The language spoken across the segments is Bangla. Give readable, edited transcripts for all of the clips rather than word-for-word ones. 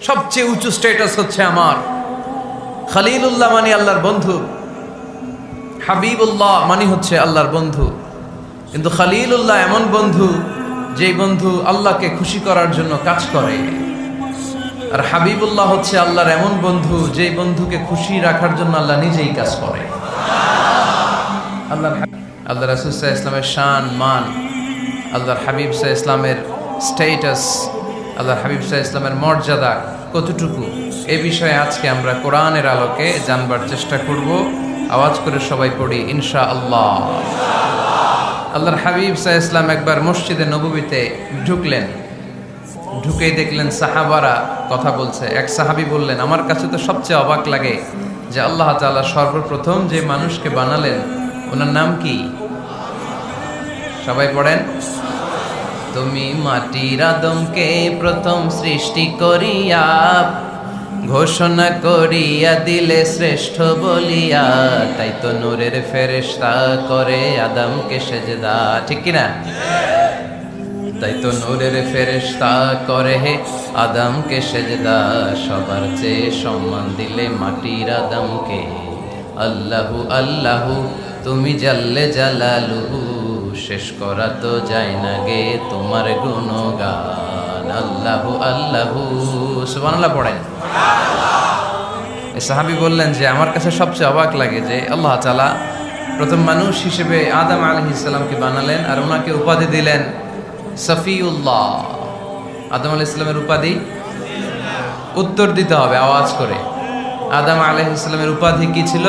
সবচেয়ে উঁচু স্ট্যাটাস হচ্ছে আমার। খলিলুল্লাহ মানে আল্লাহর বন্ধু, হাবিবুল্লাহ মানে হচ্ছে আল্লাহর বন্ধু। কিন্তু খলিলুল্লাহ এমন বন্ধু যেই বন্ধু আল্লাহকে খুশি করার জন্য কাজ করে, আর হাবিবুল্লাহ হচ্ছে আল্লাহর এমন বন্ধু যেই বন্ধুকে খুশি রাখার জন্য আল্লাহ নিজেই কাজ করে। আল্লাহ রাসূল সাল্লাল্লাহু আলাইহি ওয়াসাল্লামের শান মান, আল্লাহর হাবিব সাল্লাল্লাহু আলাইহি ওয়াসাল্লামের স্ট্যাটাস, আল্লাহর হাবিব সাল্লাল্লাহু আলাইহি ওয়াসাল্লামের মর্যাদা কতটুকু, এ বিষয়ে আজকে আমরা কোরআনের আলোকে জানবার চেষ্টা করব। আওয়াজ করে সবাই পড়ি ইনশাআল্লাহ। আল্লাহর হাবিব সাল্লাল্লাহু আলাইহি ওয়াসাল্লাম একবার মসজিদে নববীতে ঢুকলেন, ঢুকেই দেখলেন সাহাবারা কথা বলছে। এক সাহাবী বললেন, আমার কাছে তো সবচেয়ে অবাক লাগে যে আল্লাহ তাআলা সর্বপ্রথম যে মানুষকে বানালেন ওনার নাম কি? সবাই পড়েন, তুমি মাটির আদমকে প্রথম সৃষ্টি করিয়া ঘোষণা করিয়া দিলে শ্রেষ্ঠ বলিয়া, তাই তো নূরের ফেরেশতা করে আদমকে সেজদা। ঠিক কিনা? তাই তো নূরের ফেরেশতা করে হে আদমকে সেজদা, সবার চেয়ে সম্মান দিলে মাটির আদমকে। আল্লাহু আল্লাহু তুমি জাল্লে জালালুহু, শেষ করা তো যায় না গে তোমার গুণগান। আল্লাহু আল্লাহু, সুবহানাল্লাহ পড়েন। এই সাহাবী বললেন যে আমার কাছে সবচেয়ে অবাক লাগে যে আল্লাহ তাআলা প্রথম মানুষ হিসেবে আদম আলাইহিস সালামকে বানালেন আর ওনাকে উপাধি দিলেন সফিউল্লাহ। আদম আলাইহিস সালামের উপাধি উত্তর দিতে হবে আওয়াজ করে। আদম আলাইহিস সালামের উপাধি কি ছিল?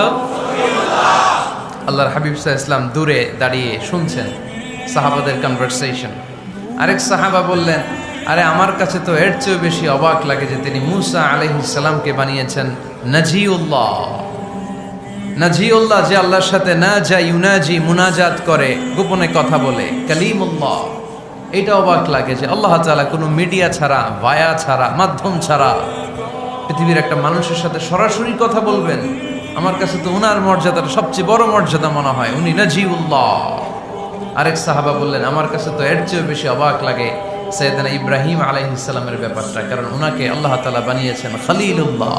আল্লাহর হাবিব সাল্লাল্লাহু আলাইহি ওয়াসাল্লাম দূরে দাঁড়িয়ে শুনছেন সাহাবাদের কনভারসেশন। আরেক সাহাবা বললেন, আরে আমার কাছে তো এর চেয়ে বেশি অবাক লাগে যে তিনি মূসা আলাইহিস সালামকে বানিয়েছেন নাজিউল্লাহ। নাজিউল্লাহ যে আল্লাহর সাথে না যা ইউনাজি মুনাজাত করে, গোপনে কথা বলে, কালিমুল্লাহ। এটা অবাক লাগে যে আল্লাহ তাআলা কোনো মিডিয়া ছাড়া, ভায়া ছাড়া, মাধ্যম ছাড়া পৃথিবীর একটা মানুষের সাথে সরাসরি কথা বলবেন। আমার কাছে তো ওনার মর্যাদাটা সবচেয়ে বড় মর্যাদা মনে হয়, উনি নাজিউল্লাহ। আরেক সাহাবা বললেন, আমার কাছে তো এর চেয়ে বেশি অবাক লাগে সাইয়েদনা ইব্রাহিম আলাইহিস সালামের ব্যাপারটা, কারণ ওনাকে আল্লাহ তাআলা বানিয়েছেন খলিলুল্লাহ।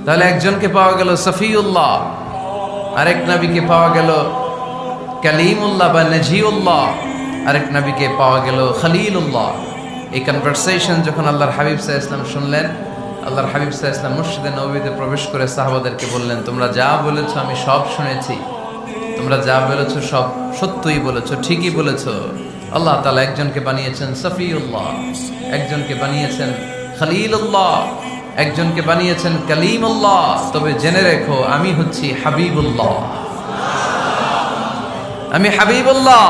তাহলে একজনকে পাওয়া গেল সফিউল্লাহ, আরেক নবীকে পাওয়া গেল কালিমুল্লাহ বা নাজিউল্লাহ, আরেক নবীকে পাওয়া গেল খলিলুল্লাহ। এই কনভারসেশন যখন আল্লাহর হাবিব সাল্লাল্লাহু আলাইহি ওয়াসাল্লাম শুনলেন, আল্লাহর হাবিব সাল্লাল্লাহু আলাইহি ওয়াসাল্লাম মসজিদে নববীতে প্রবেশ করে সাহাবাদেরকে বললেন, তোমরা যা বলেছো আমি সব শুনেছি, তোমরা যা বলেছো সব সত্যই বলেছো, ঠিকই বলেছো। আল্লাহ তাআলা একজনকে বানিয়েছেন সফিউল্লাহ, একজনকে বানিয়েছেন খলিলুল্লাহ, একজনকে বানিয়েছেন কালিমুল্লাহ। তবে জেনে রেখো আমি হচ্ছি হাবিবুল্লাহ, আমি Habibullah.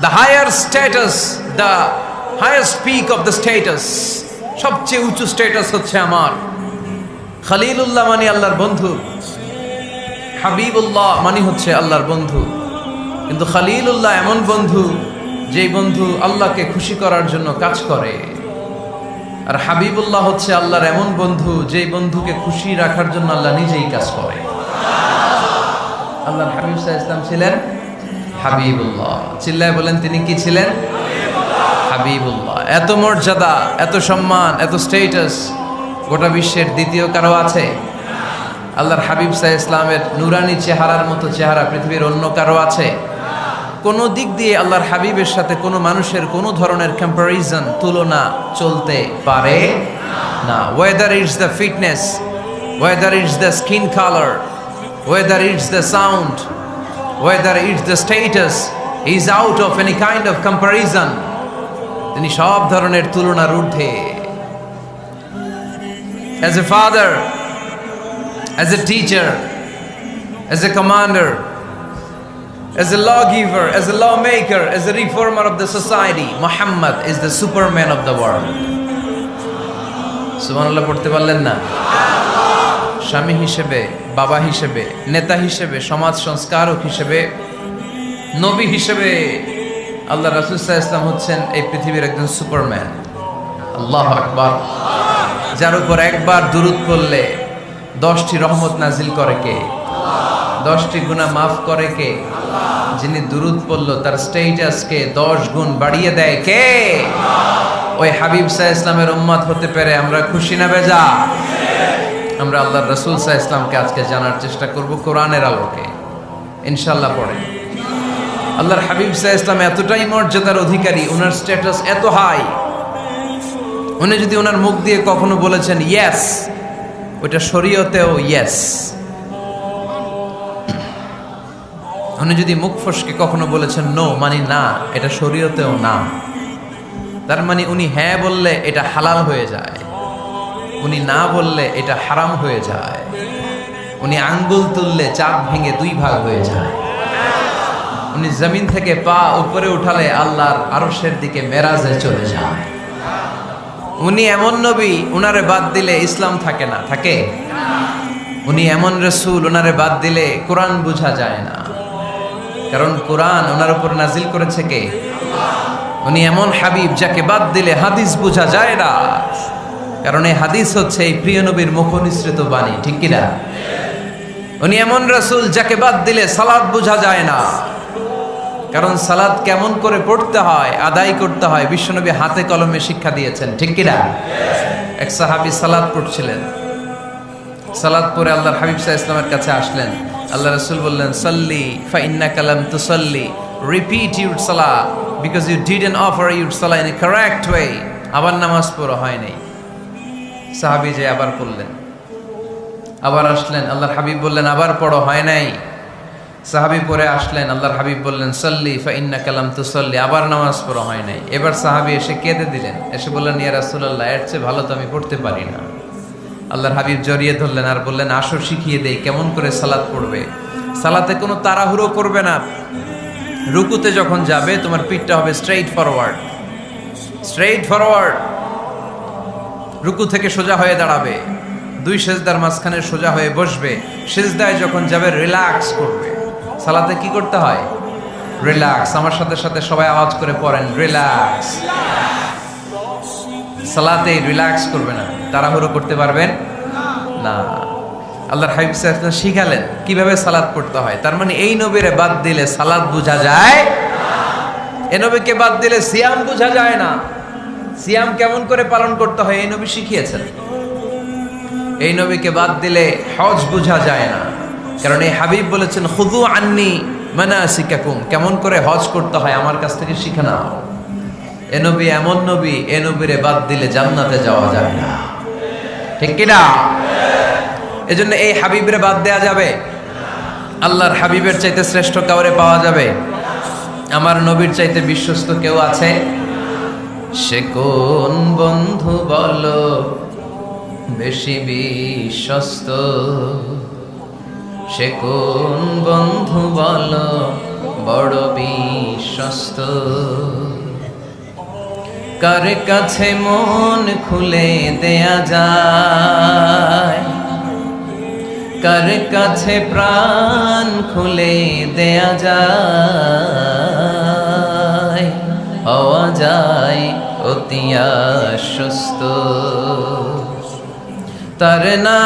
The higher status, the highest peak of the status, সবচেয়ে উঁচু স্ট্যাটাস হচ্ছে আমার। খলিলুল্লাহ মানে আল্লাহর বন্ধু, হাবিবুল্লাহ মানে হচ্ছে আল্লাহর বন্ধু। কিন্তু খলিলুল্লাহ এমন বন্ধু যেই বন্ধু আল্লাহকে খুশি করার জন্য কাজ করে, আর হাবিবুল্লাহ হচ্ছে আল্লাহর এমন বন্ধু যেই বন্ধুকে খুশি রাখার জন্য আল্লাহ নিজেই কাজ করে। আল্লাহর হাবিব সাল্লাল্লাহু আলাইহি ওয়াসাল্লাম ছিলেন হাবিবুল্লাহ। চিল্লায় বলেন, তিনি কি ছিলেন? হাবিবুল্লাহ। এত মর্যাদা, এত সম্মান, এত স্ট্যাটাস গোটা বিশ্বের দ্বিতীয় কারো আছে? আল্লাহর হাবিব সাল্লাল্লাহু আলাইহি ওয়াসাল্লামের নুরানি চেহারার মতো চেহারা পৃথিবীর অন্য কারো আছে? কোন দিক দিয়ে আল্লাহর হাবিবের সাথে কোনো মানুষের কোনো ধরনের কম্প্যারিজন, তুলনা চলতে পারে না। Whether it's the fitness, whether it's the skin colour, whether it's the sound, whether it's the status, he is out of any kind of comparison. তিনি সব ধরনের তুলনার ঊর্ধ্বে। As a father, as a teacher, as a commander, as a lawgiver, as a lawmaker, as a reformer of the society, Muhammad is the superman of the world. সুবহানাল্লাহ পড়তে পারলেন না? স্বামী হিসেবে, বাবা হিসেবে, নেতা হিসেবে, সমাজ সংস্কারক হিসেবে, নবী হিসেবে আল্লাহ রাসূল সাল্লাল্লাহু আলাইহি ওয়াসাল্লাম হচ্ছেন এই পৃথিবীর একজন সুপারম্যান। আল্লাহু আকবার। যার উপর একবার দুরূদ পড়লে 10টি রহমত নাজিল করে কে? 10টি গুনাহ মাফ করে কে? যিনি দুরূদ পড়ল তার স্ট্যাটাসকে 10 গুণ বাড়িয়ে দেয় কে? ওই হাবিব সাল্লাল্লাহু আলাইহি ইসলামের উম্মত হতে পেরে আমরা খুশি না বেজা? আমরা আল্লাহর রাসূল সাল্লাল্লাহু আলাইহি ইসলামকে আজকে জানার চেষ্টা করব কোরআনের আলোকে, ইনশাআল্লাহ। পড়ে আল্লাহর হাবিব সাল্লাল্লাহু আলাইহি ইসলাম এতটাই মর্যাদার অধিকারী, ওনার স্ট্যাটাস এত হাই, উনি যদি ওনার মুখ দিয়ে কখনো বলেছেন ইয়েস, ওটা শরীয়তেও ইয়েস। উনি যদি মুখ ফসকে কখনো বলেছেন নো, মানে না, এটা শরীয়তেও না। তার মানে উনি হ্যাঁ বললে এটা হালাল হয়ে যায়, উনি না বললে এটা হারাম হয়ে যায়। উনি আঙ্গুল তুললে চাঁদ ভেঙে 2 ভাগ হয়ে যায়। উনি জমিন থেকে পা উপরে উঠালে আল্লাহর আরশের দিকে মেরাজে চলে যায়। উনি এমন নবী, উনারে বাদ দিলে ইসলাম থাকে না, থাকে? উনি এমন রাসূল, উনারে বাদ দিলে কোরআন বোঝা যায় না, কারণ কোরআন ওনার উপর নাজিল করেছে কে? উনি এমন হাবিব যাকে বাদ দিলে হাদিস বোঝা যায় না, কারণ এই হাদিস হচ্ছে এই প্রিয় নবীর মুখনিসৃত বাণী, ঠিক কি না? উনি এমন রাসূল যাকে বাদ দিলে সালাত বোঝা যায় না, কারণ সালাত কেমন করে পড়তে হয়, আদায় করতে হয় বিশ্বনবী হাতে কলমে শিক্ষা দিয়েছেন, ঠিক কি না? এক সাহাবী সালাত পড়ছিলেন, সালাত পড়ে আল্লাহর হাবিব সাল্লাল্লাহু আলাইহি ইসলামের কাছে আসলেন। আল্লাহ রাসূল বললেন, সাল্লি ফা ইন্নাকা লাম তুসাল্লি, রিপিট ইউর সালাহ because you didn't offer your সালাহ ইন এ কারেক্ট ওয়ে। আবার নামাজ পড়া হয় নাই। সাহাবী যে আবার পড়লেন, আবার আসলেন, আল্লাহর হাবিব বললেন আবার পড়ো, হয় নাই। সাহাবী পরে আসলেন, আল্লাহর হাবিব বললেন সাল্লি ফা ইন্নাকা লাম তুসাল্লি, আবার নামাজ পড়া হয় নাই। এবার সাহাবী এসে কেঁদে দিলেন, এসে বললেন ইয়া রাসূলুল্লাহ, এর চেয়ে ভালো তো আমি পড়তে পারি না। আল্লাহর হাবিব জড়িয়ে ধরলেন আর বললেন আসো শিখিয়ে দেই কেমন করে সালাত পড়বে। সালাতে কোনো তাড়াহুড়ো করবে না। রুকুতে যখন যাবে তোমার পিঠটা হবে স্ট্রেইট ফরওয়ার্ড, স্ট্রেইট ফরওয়ার্ড। রুকু থেকে সোজা হয়ে দাঁড়াবে, 2 সেজদার মাঝখানে সোজা হয়ে বসবে। সেজদায় যখন যাবে রিল্যাক্স করবে। সালাতে কি করতে হয়? রিল্যাক্স। আমার সাথে সাথে সবাই আওয়াজ করে পড়েন রিল্যাক্স। সালাতে রিল্যাক্স করবে না, তাড়াহুড়ো করতে পারবেন না। আল্লাহর হাবিব সাল্লাল্লাহু আলাইহি ওয়াসাল্লাম শিখালেন কিভাবে সালাত পড়তে হয়। তার মানে এই নবীরে বাদ দিলে সালাত বোঝা যায়, এই নবীকে বাদ দিলে সিয়াম বোঝা যায় না। সিয়াম কেমন করে পালন করতে হয় এই নবী শিখিয়েছেন। এই নবীকে বাদ দিলে হজ বোঝা যায় না, কারণ এই হাবিব বলেছেন খুযু আন্নী মানাসিকাকুম, কেমন করে হজ করতে হয় আমার কাছ থেকে শিখে নাও। এ নবী এমন নবী, এ নবীরে বাদ দিলে জান্নাতে যাওয়া যায় না, ঠিক কি না? এজন্য এই হাবিবরে বাদ দেয়া যাবে? আল্লাহর হাবিবের চাইতে শ্রেষ্ঠ কাউরে পাওয়া যাবে? আমার নবীর চাইতে বিশ্বস্ত কেউ আছে? সে কোন বন্ধু বলো বেশি বিশ্বস্ত, সে কোন বন্ধু বলো বড় বিশ্বস্ত। কার কাছে মন খুলে দেয়া যায়, কার কাছে প্রাণ খুলে দেয়া যায়, হওয়া যায় অতি আশ্বস্ত। তার নাম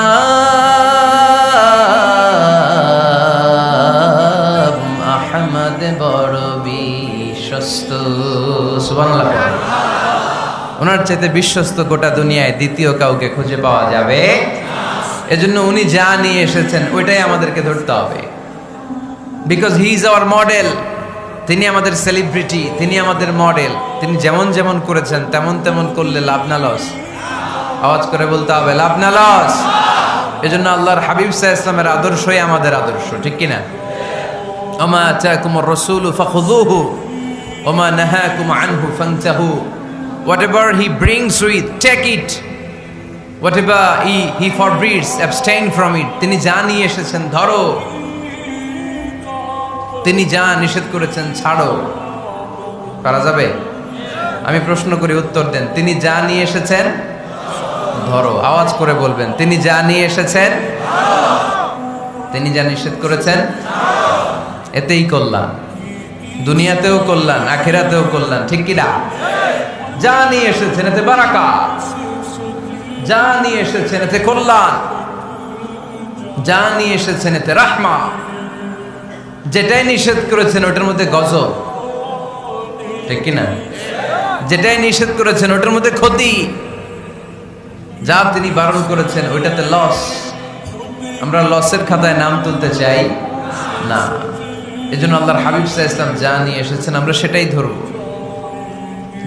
আহমদ বড় বিশ্বস্ত। সুবহানাল্লাহ। ওনার চাইতে বিশ্বস্ত গোটা দুনিয়ায় দ্বিতীয় কাউকে খুঁজে পাওয়া যাবে? এজন্য উনি যা নিয়ে এসেছেন ওইটাই আমাদেরকে ধরতে হবে, because he is our model. তিনি আমাদের সেলিব্রিটি, তিনি আমাদের মডেল। তিনি যেমন যেমন করেছেন তেমন তেমন করলে লাভ না লস? আওয়াজ করে বলতে হবে লাভ না লস? এজন্য আল্লাহর হাবিব সাল্লাল্লাহু আলাইহি ওয়াসাল্লামের আদর্শই আমাদের আদর্শ, ঠিক কি না? ওমা আতাকুমুর রাসূলু ফাখুযুহু ওমা নাহাকুম আনহু ফান্তাহু। Whatever he brings with, take it. Whatever he forbids, abstain from it. তিনি যা নিয়ে এসেছেন ধরো, তিনি যা নিষেধ করেছেন ছাড়ো। পারা যাবে? আমি প্রশ্ন করি, উত্তর দেন। তিনি যা নিয়ে এসেছেন ধরো। আওয়াজ করে বলবেন, তিনি যা নিয়ে এসেছেন, তিনি যা নিষেধ করেছেন এতেই কল্যাণ, দুনিয়াতেও কল্যাণ, আখিরাতেও কল্যাণ, ঠিক কি না? যা নিয়ে এসেছেন এতে বারাকাত, যা নিয়ে এসেছেন এতে কল্যাণ, যা নিয়ে এসেছেন এতে রাহমা। যেটাই নিষেধ করেছেন ওটার মধ্যে গজব, ঠিক কি না? যেটাই নিষেধ করেছেন ওটার মধ্যে ক্ষতি, যা তিনি বারণ করেছেন ওইটাতে লস। আমরা লসের খাতায় নাম তুলতে চাই না। এজন্য আল্লাহর হাবিব সাল্লাল্লাহু আলাইহি ওয়াসাল্লাম যা নিয়ে এসেছেন আমরা সেটাই ধরব,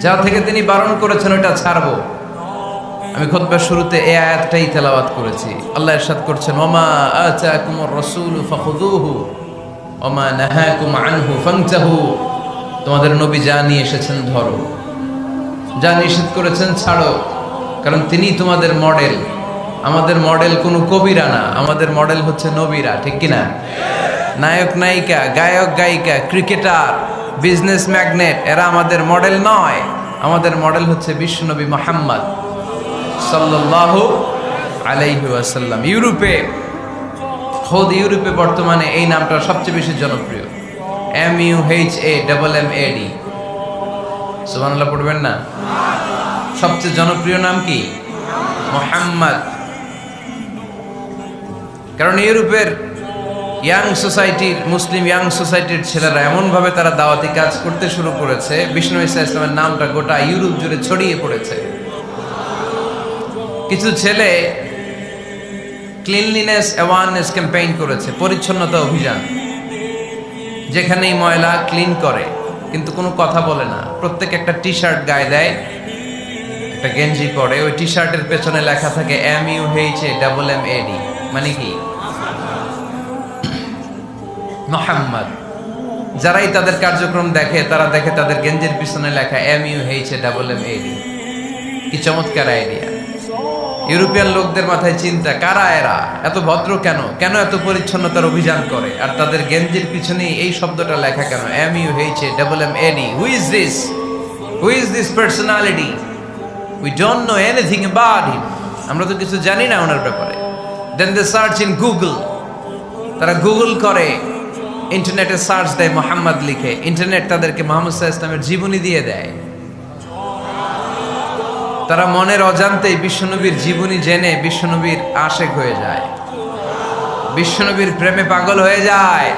যা থেকে তিনি বারণ করেছেন ওটা ছাড়বো। আমি খুতবার শুরুতে এই আয়াতটাই তেলাওয়াত করেছি। আল্লাহ ইরশাদ করছেন, ওমা আতাকুমুর রাসূলু ফাখুযুহু ওমা নাহাকুম আনহু ফান্তাহু। তোমাদের নবী যা নিয়ে এসেছেন ধরো, যা নিষেধ করেছেন ছাড়ো, কারণ তিনি তোমাদের মডেল। আমাদের মডেল কোনো কবিরা না, আমাদের মডেল হচ্ছে নবীরা, ঠিক কিনা? নায়ক নায়িকা, গায়ক গায়িকা, ক্রিকেটার, বিজনেস ম্যাগনেট এরা আমাদের মডেল নয়। আমাদের মডেল হচ্ছে বিশ্বনবী মুহাম্মদ সাল্লাল্লাহু আলাইহি ওয়াসাল্লাম। ইউরোপে বর্তমানে এই নামটা সবচেয়ে বেশি জনপ্রিয়, MUHAMMAD। সুবহানাল্লাহ পড়বেন না? সবচেয়ে জনপ্রিয় নাম কি? মুহাম্মদ। কারণ ইউরোপের ইয়াং সোসাইটির, মুসলিম ইয়াং সোসাইটির ছেলেরা এমনভাবে তারা দাওয়াতি কাজ করতে শুরু করেছে, বিষ্ণু ঈসা ইসলামের নামটা গোটা ইউরোপ জুড়ে ছড়িয়ে পড়েছে। কিছু ছেলে ক্লিনলিনেস অ্যাওয়ারনেস ক্যাম্পেইন করেছে, পরিচ্ছন্নতা অভিযান। যেখানেই ময়লা ক্লিন করে, কিন্তু কোনো কথা বলে না। প্রত্যেক একটা টি শার্ট গায়ে দেয়, একটা গেঞ্জি পরে, ওই টি শার্টের পেছনে লেখা থাকে MUHAMMAD, মানে কি? মুহাম্মদ। যারাই তাদের কার্যক্রম দেখে তারা দেখে তাদের গেঞ্জির পিছনে লেখা MUHAMMAD। কি চমৎকার আইডিয়া! ইউরোপিয়ান লোকদের মাথায় চিন্তা, কারা এরা, এত ভদ্র কেন, কেন এত পরিচ্ছন্নতার অভিযান করে, আর তাদের গেঞ্জির পিছনে এই শব্দটা লেখা কেন, MUHAMMAD? Who is this personality? We don't know anything about him. আমরা তো কিছু জানি না ওনার ব্যাপারে। দেন দে সার্চ ইন গুগল। তারা গুগল করে, ইন্টারনেটে সার্চ দেয়, মুহাম্মদ লিখে। ইন্টারনেট তাদেরকে মুহাম্মদ সাল্লাল্লাহু আলাইহি ওয়াসাল্লামের জীবনী দিয়ে দেয়। তারা মনের অজান্তেই বিশ্বনবীর জীবনী জেনে বিশ্বনবীর আশেক হয়ে যায়, বিশ্বনবীর প্রেমে পাগল হয়ে যায়।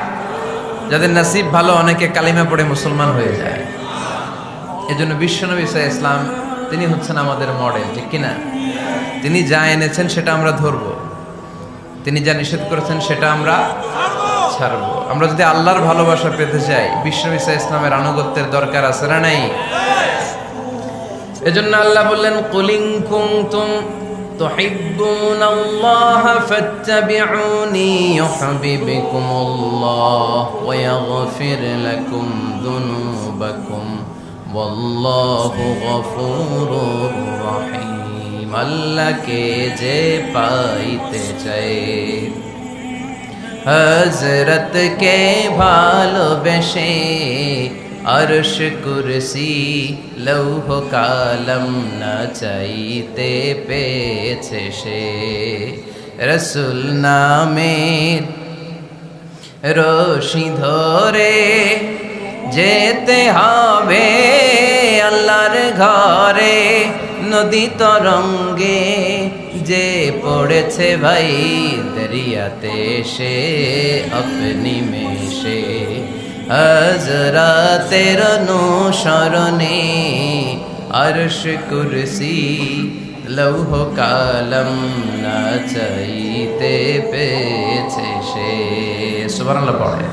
যাদের নসিব ভালো, অনেকে কালিমা পড়ে মুসলমান হয়ে যায়। এজন্য বিশ্বনবী সাল্লাল্লাহু আলাইহি ওয়াসাল্লাম তিনি হচ্ছেন আমাদের মডেল, ঠিক কিনা? তিনি যা এনেছেন সেটা আমরা ধরবো, তিনি যা নিষেধ করেছেন সেটা আমরা ছাড়বো। আমরা যদি আল্লাহর ভালোবাসা পেতে চাই, বিশ্বনবী সাল্লাল্লাহু আলাইহি ওয়াসাল্লামের আনুগত্যের দরকার আছে না নাই? এজন্য আল্লাহ বললেন, কুল ইন কুনতুম তুহিব্বুনাল্লাহ ফাত্তাবিউনি ইউহিব্বুকুমুল্লাহ ওয়া ইয়াগফির লাকুম যুনুবাকুম ওয়াল্লাহু গফুরুর রহিম। আল্লাহকে যে পাইতে চায়, হযরতকে ভালোবেসে আরশ কুরসি লৌহ কালম না চাইতে পেয়েছে সে। রসুল নামের রশি ধরে যেতে হবে আল্লাহর ঘরে। নদী তরঙ্গে যে পড়েছে ভাই দরিয়াতে, সে আপনি মেশে হযরতের অনুসরণে আরশ কুরসি লৌহ কালম না চাইতে পেয়েছে সে। সুবহানাল্লাহ পড়ে।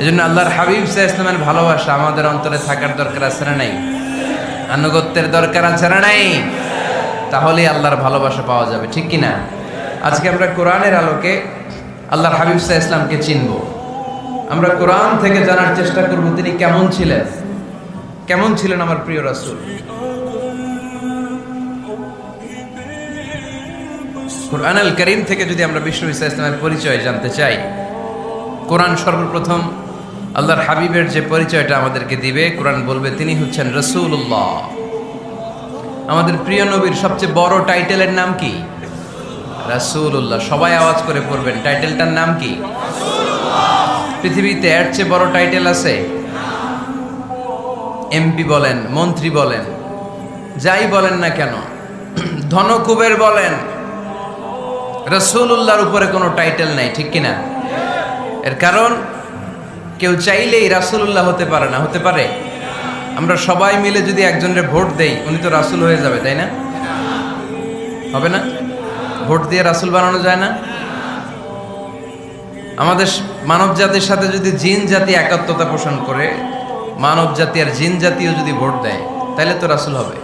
এজন্য আল্লাহর হাবিব সাল্লাল্লাহু আলাইহি ওয়াসাল্লামের ভালোবাসা আমাদের অন্তরে থাকার দরকার আছে না নাই? আনুগত্যের দরকার আছে না নাই? তাহলেই আল্লাহর ভালোবাসা পাওয়া যাবে, ঠিক কিনা? আজকে আমরা কোরআনের আলোকে আল্লাহর হাবিব সাল্লাল্লাহু আলাইহি ওয়াসাল্লামকে চিনব। আমরা কোরআন থেকে জানার চেষ্টা করব তিনি কেমন ছিলেন, কেমন ছিলেন আমার প্রিয় রাসূল। কোরআনুল কারীম থেকে যদি আমরা বিষ্ণু ঈসা ইসলামের পরিচয় জানতে চাই, কোরআন সর্বপ্রথম আল্লাহর হাবিবের যে পরিচয়টা আমাদেরকে দিবে, কোরআন বলবে তিনি হচ্ছেন রাসূলুল্লাহ। আমাদের প্রিয় নবীর সবচেয়ে বড় টাইটেলের নাম কি? রাসূলুল্লাহ। সবাই আওয়াজ করে পড়বেন, টাইটেলটার নাম কি? পৃথিবীতে এর চেয়ে বড় টাইটেল আছে? এমপি বলেন, মন্ত্রী বলেন, যাই বলেন না কেন, ধনকুবের বলেন, রাসূলুল্লাহর উপরে কোনো টাইটেল নাই, ঠিক কিনা? এর কারণ কেউ চাইলেই রাসূলুল্লাহ হতে পারে না। হতে পারে? আমরা সবাই মিলে যদি একজনের ভোট দেই, উনি তো রাসূল হয়ে যাবে, তাই না? হবে না? ভোট দিয়ে রাসূল বানানো যায় না? আমাদের মানব জাতির সাথে যদি জিন জাতি একাত্মতা পোষণ করে, মানব জাতি আর জিন জাতিও যদি ভোট দেয়, তাহলে তো রাসূল হবে।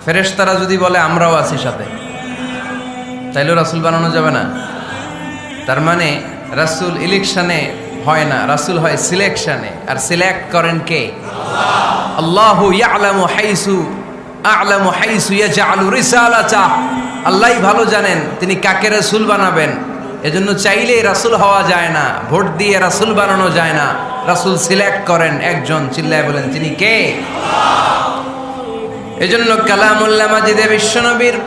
ফেরেশতারা যদি বলে আমরাও আছি সাথে, তাইলেও রাসূল বানানো যাবে না। তার মানে রাসূল ইলেকশনে হয় না, রাসূল হয় সিলেকশনে। আর সিলেক্ট করেন কে? আল্লাহু ইয়ালামু হাইসু ইয়াজআলু রিসালাতা। আল্লাহই ভালো জানেন তিনি কাকে রাসূল বানাবেন। এজন্য চাইলেই রাসূল হওয়া যায় না, ভোট দিয়ে রাসূল বানানো যায় না। রাসূল সিলেক্ট করেন একজন, চিল্লায় বলেন তিনি কে? এজন্য কালামুল্লাহ মাজিদে বিশ্বনবীর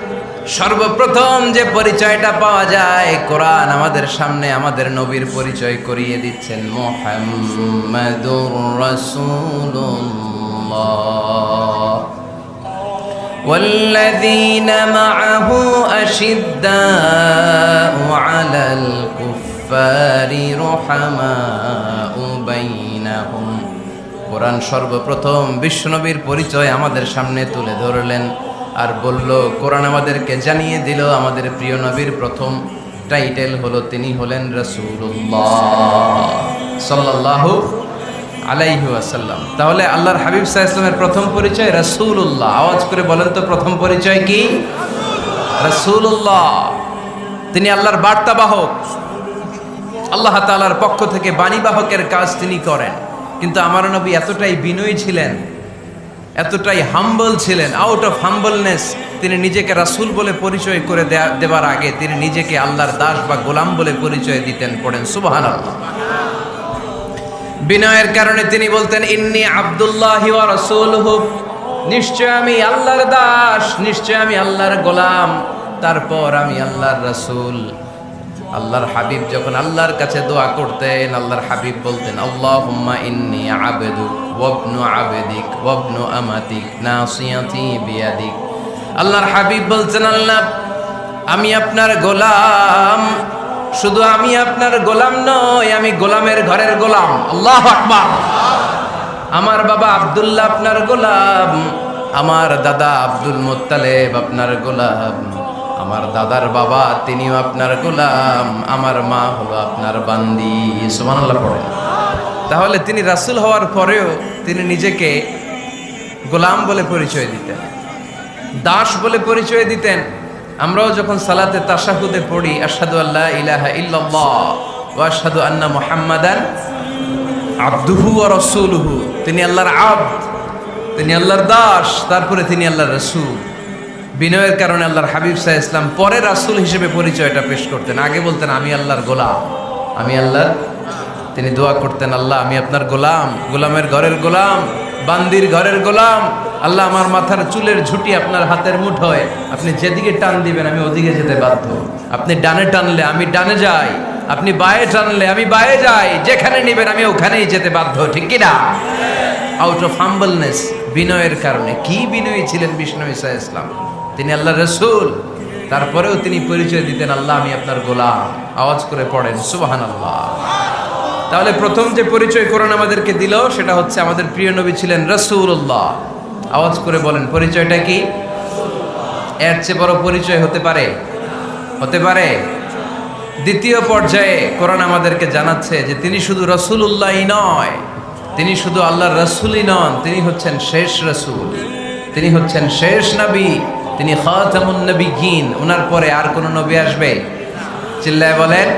সর্বপ্রথম যে পরিচয়টা পাওয়া যায়, কোরআন আমাদের সামনে আমাদের নবীর পরিচয় করিয়ে দিচ্ছেন, মুহাম্মাদুর রাসূলুল্লাহ ওয়াল্লাযীনা মাআহু আশিদ্দাউ আলাল কুফফারি রুহামাউ বাইনাহুম। কোরআন সর্বপ্রথম বিশ্বনবীর পরিচয় আমাদের সামনে তুলে ধরলেন আর বলল, কোরআন আমাদেরকে জানিয়ে দিল আমাদের প্রিয় নবীর প্রথম টাইটেল হলো তিনি হলেন রাসূলুল্লাহ সাল্লাল্লাহু আলাইহি ওয়াসাল্লাম। তাহলে আল্লাহর হাবিব সাল্লাল্লাহু আলাইহি ওয়াসাল্লামের প্রথম পরিচয় রাসূলুল্লাহ। আওয়াজ করে বলেন তো প্রথম পরিচয় কি? রাসূলুল্লাহ। তিনি আল্লাহর বার্তাবাহক, আল্লাহ তাআলার পক্ষ থেকে বাণীবাহকের কাজ তিনি করেন। কিন্তু আমার নবী এতটাই বিনয়ী ছিলেন, এতটাই হাম্বল ছিলেন, আউট অফ হাম্বলনেস তিনি নিজেকে রাসূল বলে পরিচয় করে দেবার আগে তিনি নিজেকে আল্লাহর দাস বা গোলাম বলে পরিচয় দিতেন। পড়েন সুবহানাল্লাহ। বিনয়ের কারণে তিনি বলতেন, ইন্নী আব্দুল্লাহি ওয়া রাসূলুহু, নিশ্চয় আমি আল্লাহর দাস, নিশ্চয় আমি আল্লাহর গোলাম, তারপর আমি আল্লাহর রাসূল। আল্লাহর হাবিব যখন আল্লাহর কাছে দোয়া করতেন, আল্লাহর হাবিব বলতেন, আল্লাহুম্মা ইন্নী আবদুক ওয়া ইবনু আবদিক ওয়া ইবনু আমাতিক নাসিয়াতি বিয়াদিক। আল্লাহর হাবিব বলতেন, আল্লাহ আমি আপনার গোলাম, শুধু আমি আপনার গোলাম নই, আমি গোলামের ঘরের গোলাম। আল্লাহু আকবার। আমার বাবা আব্দুল্লাহ আপনার গোলাম, আমার দাদা আব্দুল মুত্তালিব আপনার গোলাম, আমার দাদার বাবা তিনিও আপনার গোলাম, আমার মা হলো আপনার বান্দি। সুবহানাল্লাহ পড়েন। তাহলে তিনি রাসূল হওয়ার পরেও তিনি নিজেকে গোলাম বলে পরিচয় দিতেন, দাস বলে পরিচয় দিতেন। আমরাও যখন সালাতে তাশাহুদে পড়ি, আশহাদু আল্লা ইলাহা ইল্লাল্লাহ ওয়া আশহাদু আন্না মুহাম্মাদান আবদুহু ওয়া রাসূলুহু, তিনি আল্লাহর আবদ, তিনি আল্লাহর দাস, তারপরে তিনি আল্লাহর রাসূল। বিনয়ের কারণে আল্লাহর হাবিব সাল্লাল্লাহু আলাইহি ওয়াসাল্লাম পরে রাসূল হিসেবে পরিচয়টা পেশ করতেন। আগে বলতেন আমি আল্লাহর গোলাম, আমি আল্লাহর। তিনি দোয়া করতেন, আল্লাহ আমি আপনার গোলাম, গোলামের ঘরের গোলাম, বান্দির ঘরের গোলাম। আল্লাহ আমার মাথার চুলের ঝুঁটি আপনার হাতের মুঠোয়, আপনি যেদিকে টান দিবেন আমি ওদিকে যেতে বাধ্য। আপনি ডানে টানলে আমি ডানে যাই, আপনি বায়ে টানলে আমি বায়ে যাই, যেখানে নিবেন আমি ওখানেই যেতে বাধ্য। ঠিক কি না? আউট অফ হাম্বলনেস, বিনয়ের কারণে। কি বিনয়ী ছিলেন বিষ্ণু ঈসা ইসলাম। তিনি আল্লাহর রাসূল, তারপরেও তিনি পরিচয় দিতেন, আল্লাহ আমি আপনার গোলাম। আওয়াজ করে পড়েন সুবহানাল্লাহ। তাহলে প্রথম যে পরিচয় কোরআন আমাদেরকে দিল সেটা হচ্ছে আমাদের প্রিয় নবী ছিলেন রাসূলুল্লাহ। আওয়াজ করে বলেন পরিচয়টা কি? এর চেয়ে বড় পরিচয় হতে পারে? হতে পারে? দ্বিতীয় পর্যায়ে কোরআন আমাদেরকে জানাচ্ছে যে তিনি শুধু রাসূলুল্লাহই নয়, তিনি শুধু আল্লাহর রাসূলই নন, তিনি হচ্ছেন শেষ রাসূল, তিনি হচ্ছেন শেষ নবী, তিনি খাতামুন নবিয়্যিন। ওনার পরে আর কোন নবী আসবে? চিল্লায় বলেন।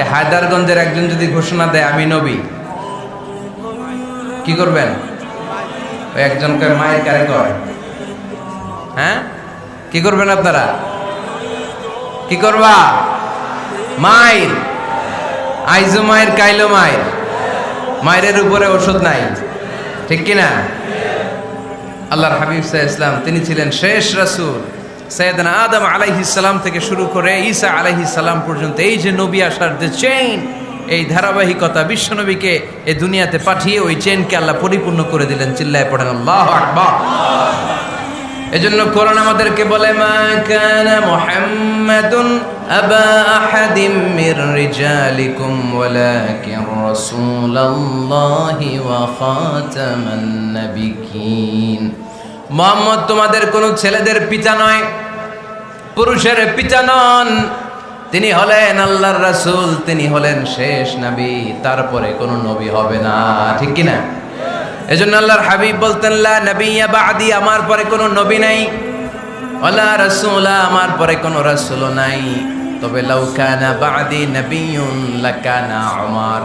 এই হায়দারগঞ্জের একজন যদি ঘোষণা দেয় আমি নবী, কি করবেন? ওই একজনকে মায়ের কারে কয়, হ্যাঁ কি করবেন আপনারা? কি করবা? মায়ের আইজো মায়ের কাইলো মায়ের, মায়ের উপরে ওষুধ নাই, ঠিক কিনা? আল্লাহর হাবিব সাল্লাল্লাহু আলাইহি ওয়াসাল্লাম তিনি ছিলেন শেষ রাসূল। সাইয়েদনা আদম আলাইহিস সালাম থেকে শুরু করে ঈসা আলাইহিস সালাম পর্যন্ত এই যে নবী আসার যে চেইন, এই ধারাবাহিকতা, বিশ্ব নবীকে এই দুনিয়াতে পাঠিয়ে ওই চেইনকে আল্লাহ পরিপূর্ণ করে দিলেন। চিল্লায় পড়েন আল্লাহু আকবার। এজন্য কোরআন আমাদেরকে বলে, মা কানা মুহাম্মাদুন أبا أحد من رجالكم ولكن رسول الله وخاتم النبيين মুহাম্মদ তোমাদের কোনো ছেলেদের পিতা নয়, পুরুষের পিতা নন, তিনি হলেন আল্লাহর রাসূল, তিনি হলেন শেষ নবী, তারপরে কোনো নবী হবে না, ঠিক কি না? এজন্য আল্লাহর হাবিব বলতেন লা নবিয়্যা বা'দি, আমার পরে কোনো নবী নাই, ওয়ালা রাসূলা, আমার পরে কোনো রাসূলও নাই। তবে লাউ কানা বা'দি নবিয়্যুন লাকানা উমর,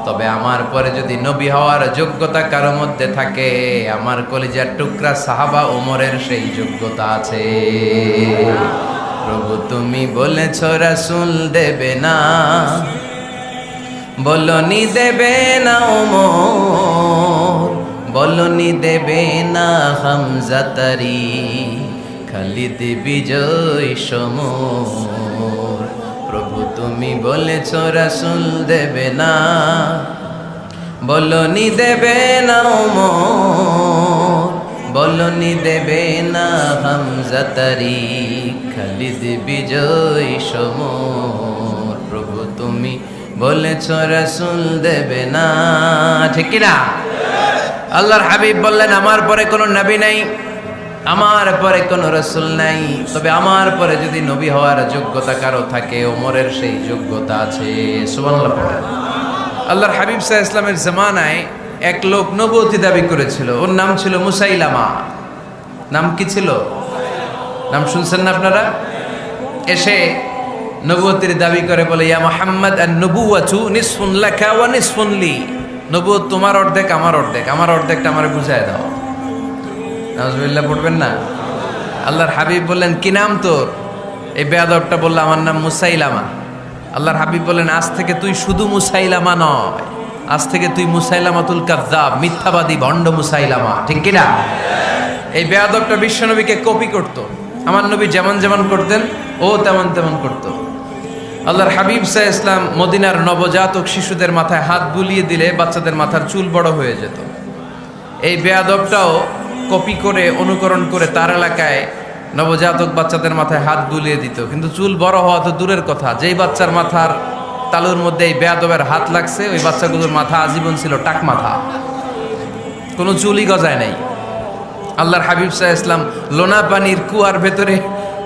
তবে আমার পরে যদি নবী হওয়ার যোগ্যতা কারো মধ্যে থাকে, আমার কলিজার টুকরা সাহাবা ওমরের সেই যোগ্যতা আছে। প্রভু তুমি বলেছ রাসূল দেবে না, বলনি দেবে না ওমর, বলনি দেবে না হামজা তারি, খালিদ বিজয় সমর। প্রভু তুমি বলেছ রাসূল দেবে না, বলনি দেবে না ওমর, বলনি দেবে না হামজা তারি, খালিদ বিজয় সমর। প্রভু তুমি বলেছ রাসূল দেবে না, ঠিক কি না? আল্লাহর হাবিব বললেন আমার পরে কোনো নবী নাই, আমার পরে কোনো রাসূল নাই, তবে আমার পরে যদি নবী হওয়ার যোগ্যতা কারো থাকে, ওমরের সেই যোগ্যতা আছে। সুবহানাল্লাহ পড়েন। আল্লাহর হাবিব সাল্লাল্লাহু আলাইহি ওয়াসাল্লামের জামানায় এক লোক নবুয়তি দাবি করেছিল, ওর নাম ছিল মুসাইলামা। নাম কি ছিল? নাম শুনছেন না আপনারা? এসে নবুয়তির দাবি করে বলে, ইয়া মুহাম্মদ আন-নবুওয়াতু নিসফুন লাকা ওয়া নিসফুন লি, নবুয়ত তোমার অর্ধেক আমার অর্ধেক, আমার অর্ধেকটা আমারে বুঝায় দাও। নাউজুবিল্লাহ পড়বেন না? আল্লাহর হাবিব বললেন কি নাম তোর? এই বেয়াদবটা বলল আমার নাম মুসাইলামা। আল্লাহর হাবিব বললেন আজ থেকে তুই শুধু মুসাইলামা নয়, আজ থেকে তুই মুসাইলামাতুল কাযযাব, মিথ্যাবাদী ভণ্ড মুসাইলামা, ঠিক কি না? এই বেয়াদবটা বিশ্বনবীকে কপি করত, আমার নবী যেমন যেমন করতেন ও তেমন তেমন করত। আল্লাহর হাবিব সাল্লাল্লাহু আলাইহি ওয়াসাল্লাম মদিনার নবজাতক শিশুদের মাথায় হাত বুলিয়ে দিলে বাচ্চাদের মাথার চুল বড় হয়ে যেত। এই বেয়াদবটাও কপি করে অনুকরণ করে তার এলাকায় নবজাতক বাচ্চাদের মাথায় হাত বুলিয়ে দিত, কিন্তু চুল বড় হওয়া তো দূরের কথা, যেই বাচ্চার মাথার তালুর মধ্যে এই বেয়াদবের হাত লাগছে ওই বাচ্চাগুলোর মাথা আজীবন ছিল টাক মাথা, কোনো চুলই গজায় নাই। আল্লাহর হাবিব সাল্লাল্লাহু আলাইহি ওয়াসাল্লাম লোনা পানির কুয়ার ভেতরে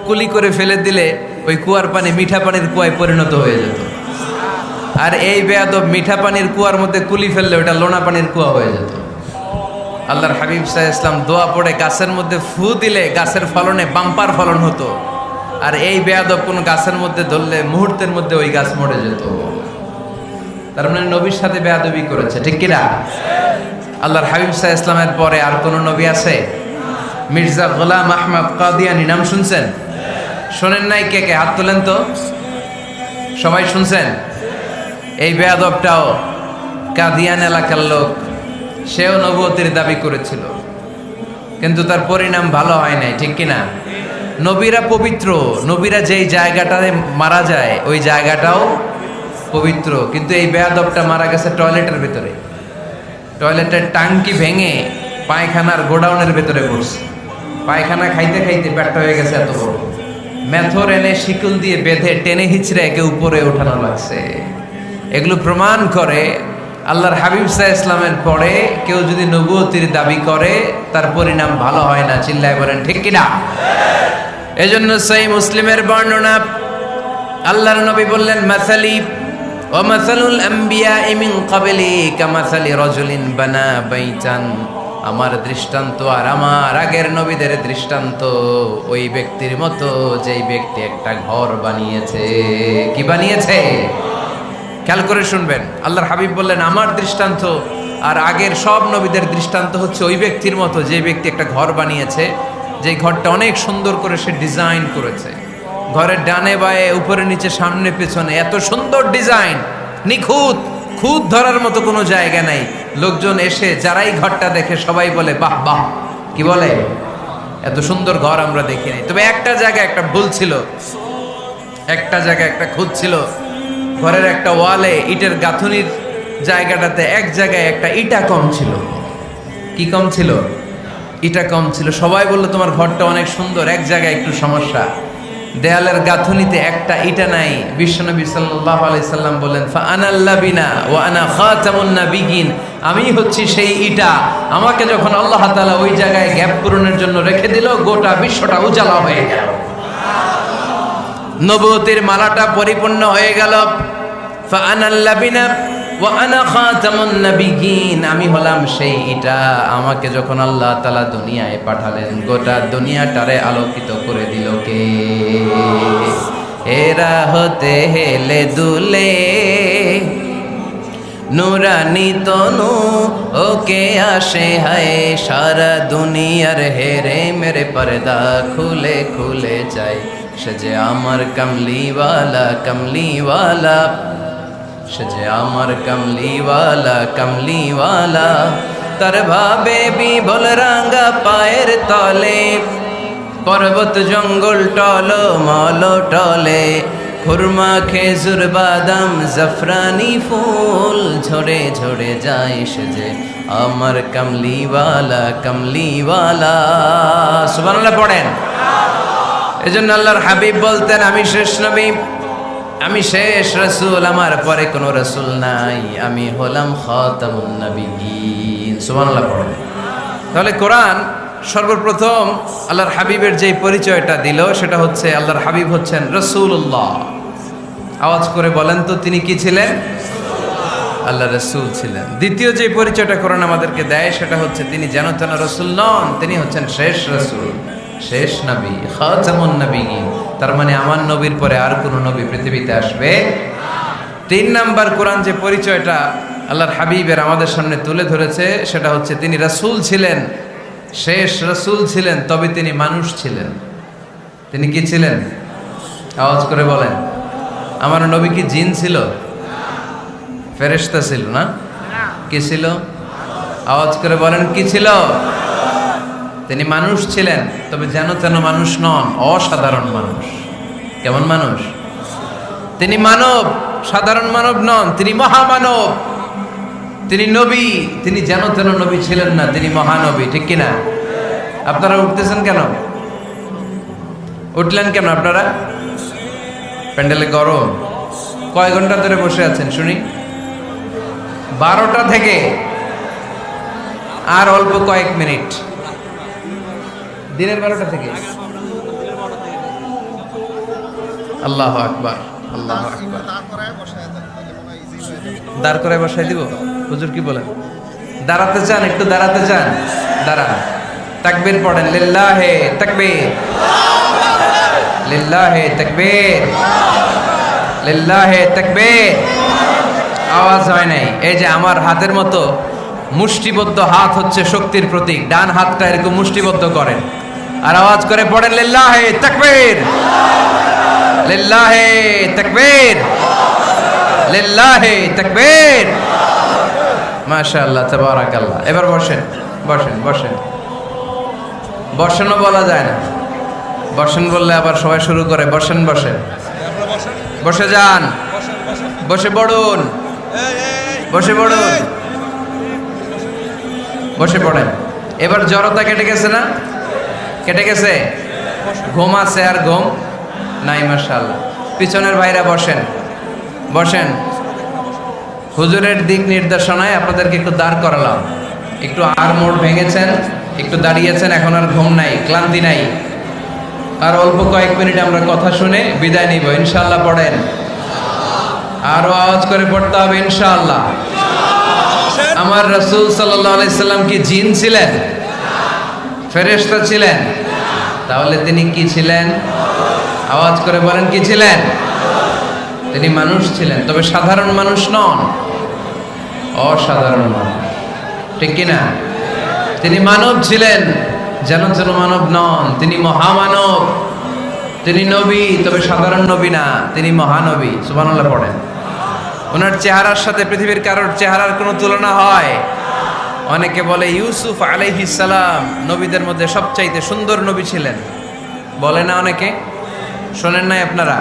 কুলি করে ফেলে দিলে ওই কুয়ার পানি মিঠা পানির কুয়ায় পরিণত হয়ে যেত, আর এই বেয়াদব মিঠা পানির কুয়ার মধ্যে কুলি ফেললে ওটা লোনা পানির কুয়া হয়ে যেত। আল্লাহর হাবিব সাল্লাল্লাহু আলাইহি ওয়াসাল্লাম দোয়া পড়ে গাছের মধ্যে ফু দিলে গাছের ফলনে বাম্পার ফলন হতো, আর এই বেয়াদব কোন গাছের মধ্যে ধরলে মুহূর্তের মধ্যে ওই গাছ মরে যেত। তার মানে নবীর সাথে বেয়াদবি করেছে, ঠিক কি না? আল্লাহর হাবিব সাল্লাল্লাহু আলাইহি ওয়াসাল্লামের পরে আর কোন নবী আছে? মির্জা গোলাম আহমদ কাদিয়ানী নাম শুনছেন? শোনেন নাই? কে কে হাত তোলেন তো, সবাই শুনছেন? এই বেয়াদবটাও কাদিয়ান এলাকার লোক, সেও নবুয়তির দাবি করেছিল, কিন্তু তার পরিণাম ভালো হয় নাই, ঠিক কিনা? নবীরা পবিত্র, নবীরা যেই জায়গাটায় মারা যায় ওই জায়গাটাও পবিত্র, কিন্তু এই বেয়াদবটা মারা গেছে টয়লেটের ভিতরে, টয়লেটের টাঙ্কি ভেঙে পায়খানার গোডাউনের ভেতরে পড়ছে, পায়খানা খাইতে খাইতে পেটটা হয়ে গেছে এত বড়, মেথর এনে শিকল দিয়ে বেঁধে টেনে হিচড়ে একে উপরে ওঠানো লাগছে। এগুলো প্রমাণ করে আল্লাহর হাবিব সাল্লাল্লাহু আলাইহি ওয়াসাল্লামের পরে কেউ যদি নবুয়তির দাবি করে তার পরিণাম ভালো হয় না, চিল্লায় বলেন ঠিক কিনা? এজন্য সহিহ মুসলিমের বর্ণনা, আল্লাহর নবী বললেন মাসালি ওয়া মাসালুল আমবিয়া মিন ক্বাবলি কামাসালি রাজুলিন বানা বাইতান, আমার দৃষ্টান্ত আর আমার আগের নবীদের দৃষ্টান্ত ওই ব্যক্তির মতো যেই ব্যক্তি একটা ঘর বানিয়েছে। কি বানিয়েছে? খেয়াল করে শুনবেন, আল্লাহর হাবিব বললেন আমার দৃষ্টান্ত আর আগের সব নবীদের দৃষ্টান্ত হচ্ছে ওই ব্যক্তির মতো যে ব্যক্তি একটা ঘর বানিয়েছে, যে ঘরটা অনেক সুন্দর করে সে ডিজাইন করেছে, ঘরের ডানে বায়ে উপরে নিচে সামনে পেছনে এত সুন্দর ডিজাইন, নিখুঁত, খুঁত ধরার মতো কোনো জায়গা নাই। লোকজন এসে যারাই ঘরটা দেখে সবাই বলে বাহ বাহ, কি বলে, এত সুন্দর ঘর আমরা দেখি নাই। তবে একটা জায়গায় একটা ভুল ছিল, একটা জায়গায় একটা খুঁত ছিল, ঘরের একটা ওয়ালে ইটের গাঁথুনির জায়গাটাতে এক জায়গায় একটা ইটা কম ছিল। কি কম ছিল? ইটা কম ছিল। সবাই বললো তোমার ঘরটা অনেক সুন্দর, এক জায়গায় একটু সমস্যা। দেয়ালের গাঁথুনিতে একটা ইটা নাই। বিশ্বনবী সাল্লাল্লাহু আলাইহি সাল্লাম বলেন, ফা আনাল লাবিনা ওয়া আনা খাতামুন নাবিয়িন, আমি হচ্ছি সেই ইটা। আমাকে যখন আল্লাহ তাআলা ওই জায়গায় গ্যাপ পূরণের জন্য রেখে দিল, গোটা বিশ্বটা উজালা হয়ে গেল, নবুয়তের মালাটা পরিপূর্ণ হয়ে গেল। ফা আনাল লাবিনা ওয়া আনা খাতামুন নাবিয়িন, আমি হলাম সেই ইটা। আমাকে যখন আল্লাহ তাআলা দুনিয়ায় পাঠালেন, গোটা দুনিয়াটারে আলোকিত করে দিল কে? এরা হতে হেলে দুলে নুরানি তনু ওকে আসে হায়, সারা দুনিয়ার হেরে মেরে পর্দা খুলে খুলে যায়। সে যে আমার কমলিওয়ালা কমলিওয়ালা, সে যে আমার কমলিওয়ালা কমলিওয়ালা, তার ভাবে বিবল রাঙ্গা পায়ের তলে, পর্বত জঙ্গল টল মল টলে, খুরমা খেজুর বাদাম জাফরানি ফুল ঝরে ঝরে যায়। সে যে আমার কমলিওয়ালা কমলিওয়ালা। সুবহানাল্লাহ পড়েন। এজন্য আল্লাহর হাবিব বলতেন, আমি শেষ নবী, আমি শেষ রাসূল, আমার পরে কোনো রাসূল নাই, আমি হলাম খাতামুন নাবিয়িন। সুবহানাল্লাহ পড়েন। তাহলে কোরআন সর্বপ্রথম আল্লাহর হাবিবের যে পরিচয়টা দিল, সেটা হচ্ছে আল্লাহর হাবিব হচ্ছেন রাসূলুল্লাহ। আওয়াজ করে বলেন তো, তিনি কি ছিলেন? আল্লাহ রাসূল ছিলেন। দ্বিতীয় যে পরিচয়টা কোরআন আমাদেরকে দেয়, সেটা হচ্ছে তিনি যেন তেন রাসূল নন, তিনি হচ্ছেন শেষ রাসূল, শেষ নবী, খাতামুন নাবিয়িন। তার মানে আমার নবীর পরে আর কোনো নবী পৃথিবীতে আসবে। তিন নাম্বার কোরআন যে পরিচয়টা আল্লাহর হাবিবের আমাদের সামনে তুলে ধরেছে, সেটা হচ্ছে তিনি রাসূল ছিলেন, শেষ রাসূল ছিলেন, তবে তিনি মানুষ ছিলেন। তিনি কি ছিলেন? আওয়াজ করে বলেন। আমার নবী কি জিন ছিল? ফেরেশতা ছিল না? কি ছিল? আওয়াজ করে বলেন, কি ছিল? তিনি মানুষ ছিলেন, তবে যেন তেন মানুষ নন, অসাধারণ মানুষ। কেমন মানুষ? তিনি মানব, সাধারণ মানব নন, তিনি মহামানব। তিনি নবী, তিনি যেন তেন নবী ছিলেন না, তিনি মহানবী। ঠিক কিনা? আপনারা উঠতেছেন কেন? উঠলেন কেন আপনারা? প্যান্ডেলে গরম। কয় ঘন্টা ধরে বসে আছেন শুনি? 12টা থেকে আর অল্প কয়েক মিনিট। দিনের 12টা থেকে। আল্লাহু আকবার, আল্লাহু আকবার। দাঁড় করে বসাই দিব? হুজুর কি বলেন? দাঁড়াতে চান? একটু দাঁড়াতে চান? দাঁড়ান। তাকবীর পড়েন, লিল্লাহে তাকবীর, লিল্লাহে তাকবীর, লিল্লাহে তাকবীর। আওয়াজ হয় নাই। এই যে আমার হাতের মতো মুষ্টিবদ্ধ হাত হচ্ছে শক্তির প্রতীক। ডান হাতটা এরকম মুষ্টিবদ্ধ করেন আর আওয়াজ করে পড়েন, লিল্লাহে তাকবীর, লিল্লাহে তাকবীর, লিল্লাহে তাকবীর। মাশাআল্লাহ, তাবারাকাল্লাহ। এবার বসেন, বসেন, বসেন। বসেনও বলা যায় না, বসেন বললে আবার সবাই শুরু করে বসেন বসেন। বসে যান, বসে পড়ুন, বসে পড়ুন, বসে পড়েন। এবার জড়তা কেটে গেছে না? কেটে গেছে? ঘুম আছে আর ঘুম নাই? মাশাআল্লাহ। পিছনের ভাইরা বসেন, বসেন। হুজুরের দিক নির্দেশনায় আপনাদেরকে একটু দাঁড় করালাম, একটু আর মোড় ভেঙেছেন, একটু দাঁড়িয়েছেন, এখন আর ঘুম নাই, ক্লান্তি নাই। আর অল্প কয়েক মিনিট আমরা কথা শুনে বিদায় নিব, ইনশাআল্লাহ। পড়েন, আরো আওয়াজ করে পড়তে হবে, ইনশাআল্লাহ। আমার রাসূল সাল্লাল্লাহু আলাইহি সাল্লাম কি জিন ছিলেন? ফেরেশতা ছিলেন? তাহলে তিনি কি ছিলেন? আওয়াজ করে বলেন, কি ছিলেন? তিনি মানুষ ছিলেন, তবে সাধারণ মানুষ নন, অসাধারণ মানুষ। ঠিক কিনা? তিনি মানব ছিলেন, যেন যেন মানব নন, তিনি মহামানব। তিনি নবী, তবে সাধারণ নবী না, তিনি মহানবী। সুবহানাল্লাহ পড়েন। ওনার চেহারার সাথে পৃথিবীর কারোর চেহারার কোনো তুলনা হয়? অনেকে বলে ইউসুফ আলাইহিস সালাম নবীদের মধ্যে সবচাইতে সুন্দর নবী ছিলেন, বলে না অনেকে? শোনেন নাই আপনারা?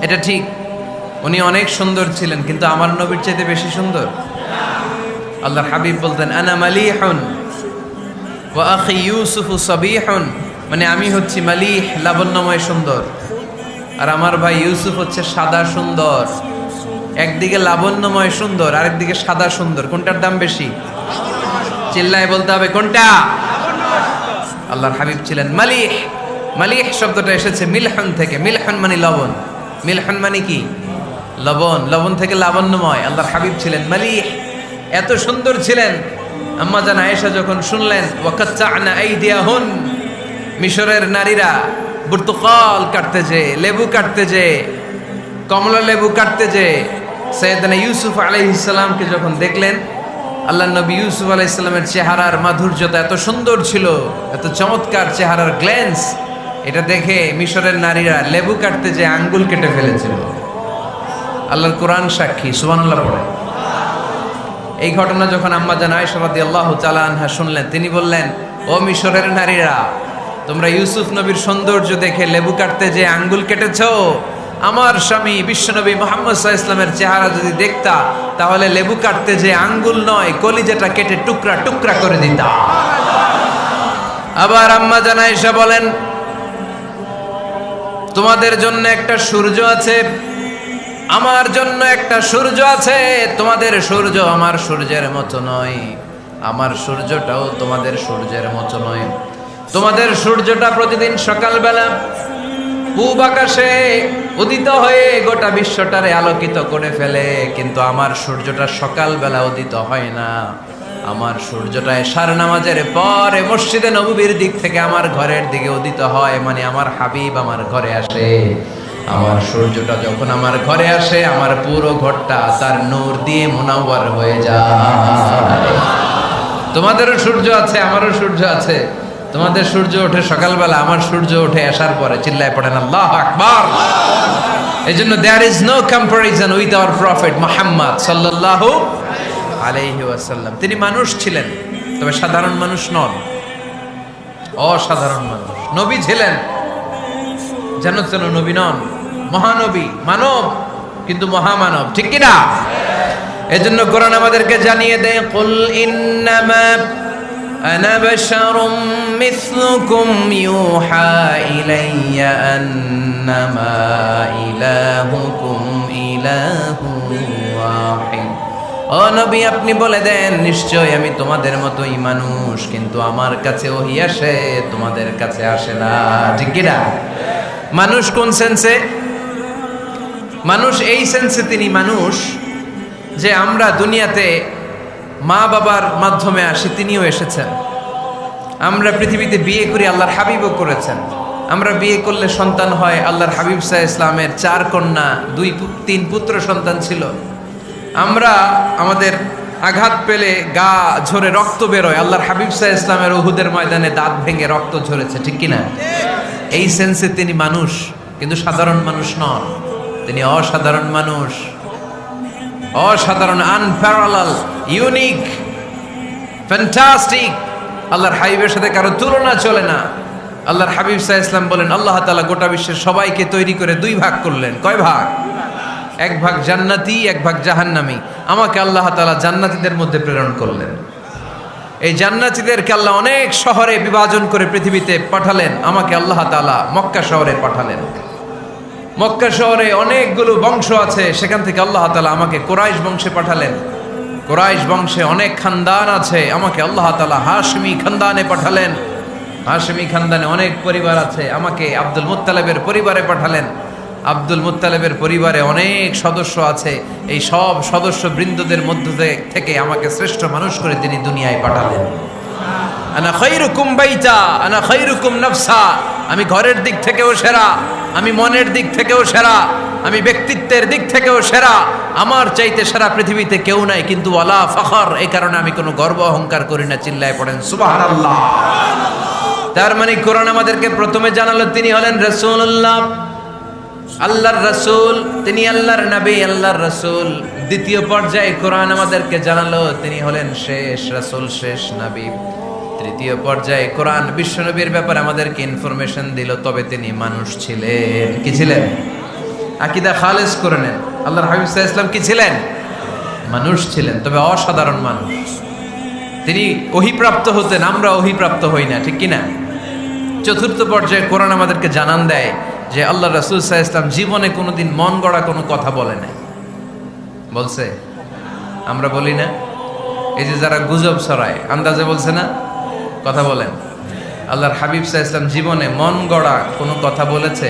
এটা ঠিক, উনি অনেক সুন্দর ছিলেন, কিন্তু আমার নবীর চাইতে বেশি সুন্দর? আল্লাহর হাবিব বলতেন, আনা মালিহুন ওয়া আখি ইউসুফু সাবিহুন মানে আমি হচ্ছি মালিহ, লাবণ্যময় সুন্দর, আর আমার ভাই ইউসুফ হচ্ছে সাদা সুন্দর। একদিকে লাবণ্যময় সুন্দর, আরেকদিকে সাদা সুন্দর, কোনটার দাম বেশি? চিল্লায় বলতে হবে কোনটা? আল্লাহর হাবিব ছিলেন মালিহ। মালিহ শব্দটা এসেছে মিলহন থেকে। মিলহন মানে লবণ, মিলহন মানে কি? লবণ। লবণ থেকে লাবণ্যময়। আল্লাহর হাবিব ছিলেন মালিহ, এত সুন্দর ছিলেন। আম্মা জান আয়েশা যখন শুনলেন ওয়াকাত্তা'না আইদিয়াহুন, মিশরের নারীরা বুর্তুকাল কাটতে যে, লেবু কাটতে যে, কমলা লেবু কাটতে যে সাইয়েদনা ইউসুফ আলাইহিস সালামকে যখন দেখলেন, আল্লাহ নবী ইউসুফ আলাইহিস সালামের চেহারার মাধুর্যতা এত সুন্দর ছিল, এত চমৎকার চেহারার গ্ল্যান্স, এটা দেখে মিশরের নারীরা লেবু কাটতে যে আঙ্গুল কেটে ফেলেছিল। আল্লাহর কোরআন সাক্ষী, সুবহানাল্লাহ পড়ে। এই ঘটনা যখন আম্মা জান আয়েশা রাদিয়াল্লাহু তাআলা আনহা শুনলেন, তিনি বললেন, ও মিশরের নারীরা, তোমরা ইউসুফ নবীর সৌন্দর্য দেখে লেবু কাটতে যে আঙ্গুল কেটেছো, আমার স্বামী বিশ্বনবী মুহাম্মদ সাল্লাল্লাহু আলাইহি ওয়াসাল্লামের চেহারা যদি দেখতা, তাহলে লেবু কাটতে যে আঙ্গুল নয়, কলিজাটা কেটে টুকরা টুকরা করে দিতা। আবার আম্মা জান আয়েশা বলেন, তোমাদের জন্য একটা সূর্য আছে, আমার জন্য একটা সূর্য আছে। তোমাদের সূর্য আমার সূর্যের মতো নয়, আমার সূর্যটাও তোমাদের সূর্যের মতো নয়। তোমাদের সূর্যটা প্রতিদিন সকালবেলা পূব আকাশে উদিত হয়ে গোটা বিশ্বটারে আলোকিত করে ফেলে, কিন্তু আমার সূর্যটা সকালবেলা উদিত হয় না। আমার সূর্যটা এশার নামাজের পরে মসজিদে নববীর দিক থেকে আমার ঘরের দিকে উদিত হয়, মানে আমার হাবিব আমার ঘরে আসে। আমার সূর্যটা যখন আমার ঘরে আসে, আমার পুরো ঘরটা তার নূর দিয়ে মুনাওয়ার হয়ে যায়। তোমাদেরও সূর্য আছে, আমারও সূর্য আছে। তোমাদের সূর্য ওঠে সকালবেলা, আমার সূর্য ওঠে আসার পরে। চিল্লায় পড়েন আল্লাহু আকবার। এই জন্য there is no comparison with our prophet Muhammad সাল্লাল্লাহু আলাইহি ওয়াসাল্লাম। তিনি মানুষ ছিলেন, তবে সাধারণ মানুষ নন, অসাধারণ মানুষ। নবী ছিলেন, যেন যেন নবী নন, মহানবী, মানব কিন্তু মহামানব, ঠিক কিনা? এজন্য কোরআন আমাদেরকে জানিয়ে দেয়, কুল ইন্নামা আনা বাশারুম মিসলুকুম ইউহা ইলাইয়া আন্নামা ইলাহুকুম ইলাহুন ওয়াহিদ। ও নবী, আপনি বলে দেন, নিশ্চয় আমি তোমাদের মতোই মানুষ, কিন্তু আমার কাছে ওহী আসে, তোমাদের কাছে আসে না, ঠিক কিনা? মানুষ কোন সেন্সে? মানুষ এই সেন্সে তিনি মানুষ যে আমরা দুনিয়াতে মা বাবার মাধ্যমে আসি, তিনিও এসেছেন। আমরা পৃথিবীতে বিয়ে করি, আল্লাহর হাবিবও করেছেন। আমরা বিয়ে করলে সন্তান হয়। আল্লাহর হাবিব সাল্লাল্লাহু আলাইহি ওয়াসাল্লামের 4 কন্যা, 2-3 পুত্র সন্তান ছিল। আমরা আমাদের আঘাত পেলে গা ঝরে রক্ত বেরোয়, আল্লাহর হাবিব সাল্লাল্লাহু আলাইহি ওয়াসাল্লামের উহুদের ময়দানে দাঁত ভেঙে রক্ত ঝরেছে, ঠিক কিনা? এই সেন্সে তিনি মানুষ, কিন্তু সাধারণ মানুষ নন। তিনি অসাধারণ মানুষ, অসাধারণ, আনপ্যারালাল, ইউনিক, ফ্যান্টাস্টিক। আল্লাহর হাবিবের সাথে কারো তুলনা চলে না। আল্লাহর হাবিব সাল্লাল্লাহু আলাইহি ওয়াসাল্লাম বলেন, আল্লাহ তাআলা গোটা বিশ্বের সবাইকে তৈরি করে 2 ভাগ করলেন। কয় ভাগ? 1 ভাগ জান্নাতি, 1 ভাগ জাহান্নামী। আমাকে আল্লাহ তাআলা জান্নাতীদের মধ্যে প্রেরণ করলেন। এই জান্নাতীদেরকে আল্লাহ অনেক শহরে বিভাজন করে পৃথিবীতে পাঠালেন। আমাকে আল্লাহ তাআলা মক্কা শহরে পাঠালেন। মক্কা শহরে অনেকগুলো বংশ আছে, সেখান থেকে আল্লাহ তাআলা আমাকে কুরাইশ বংশে পাঠালেন। কুরাইশ বংশে অনেক খানদান আছে, আমাকে আল্লাহ তাআলা হাশমি খানদানে পাঠালেন। হাশমি খানদানে অনেক পরিবার আছে, আমাকে আব্দুল মুত্তালিবের পরিবারে পাঠালেন। আব্দুল মুত্তালিবের পরিবারে অনেক সদস্য আছে, এই সব সদস্য বৃন্দদের মধ্য থেকে আমাকে শ্রেষ্ঠ মানুষ করে তিনি দুনিয়ায় পাঠালেন। আনা খায়রুকুম বাইতা আনা খায়রুকুম নাফসা। আমি ঘরের দিক থেকেও সেরা, আমি মনের দিক থেকেও সেরা, আমি ব্যক্তিত্বের দিক থেকেও সেরা। আমার চাইতে সেরা পৃথিবীতে কেউ নাই, কিন্তু ওয়ালা ফখর, এই কারণে আমি কোনো গর্ব অহংকার করি না। চিল্লায় পড়েন সুবহানাল্লাহ। তার মানে কোরআন আমাদেরকে প্রথমে জানালো তিনি হলেন রাসূলুল্লাহ, আল্লাহর রাসূল, তিনি আল্লাহর নবী, আল্লাহর রাসূল। দ্বিতীয় পর্যায়ে কোরআন আমাদেরকে জানালো তিনি হলেন শেষ রাসূল, শেষ নবী। তৃতীয় পর্যায়ে কোরআন বিশ্বনবীর ব্যাপারে আমাদেরকে ইনফরমেশন দিল, তবে তিনি মানুষ ছিলেন। কি ছিলেন? আকীদা খালেস করে নেন, আল্লাহর হাবিব সাল্লাল্লাহু আলাইহি ওয়াসাল্লাম কি ছিলেন? মানুষ ছিলেন, তবে অসাধারণ মানুষ। তিনি ওহীপ্রাপ্ত হতেন, আমরা ওহীপ্রাপ্ত হই না, ঠিক কিনা? চতুর্থ পর্যায়ে কোরআন আমাদেরকে জানান দেয় যে আল্লাহ রাসূল সাল্লাল্লাহু আলাইহি ওয়াসাল্লাম জীবনে কোনোদিন মন গড়া কোনো কথা বলে না। বলছে? আমরা বলি না? এই যে যারা গুজব ছড়ায়, আন্দাজে বলছে না? কথা বলেন। আল্লাহর হাবিব সাল্লাল্লাহু আলাইহি ওয়াসাল্লাম জীবনে মন গড়া কোনো কথা বলেছে?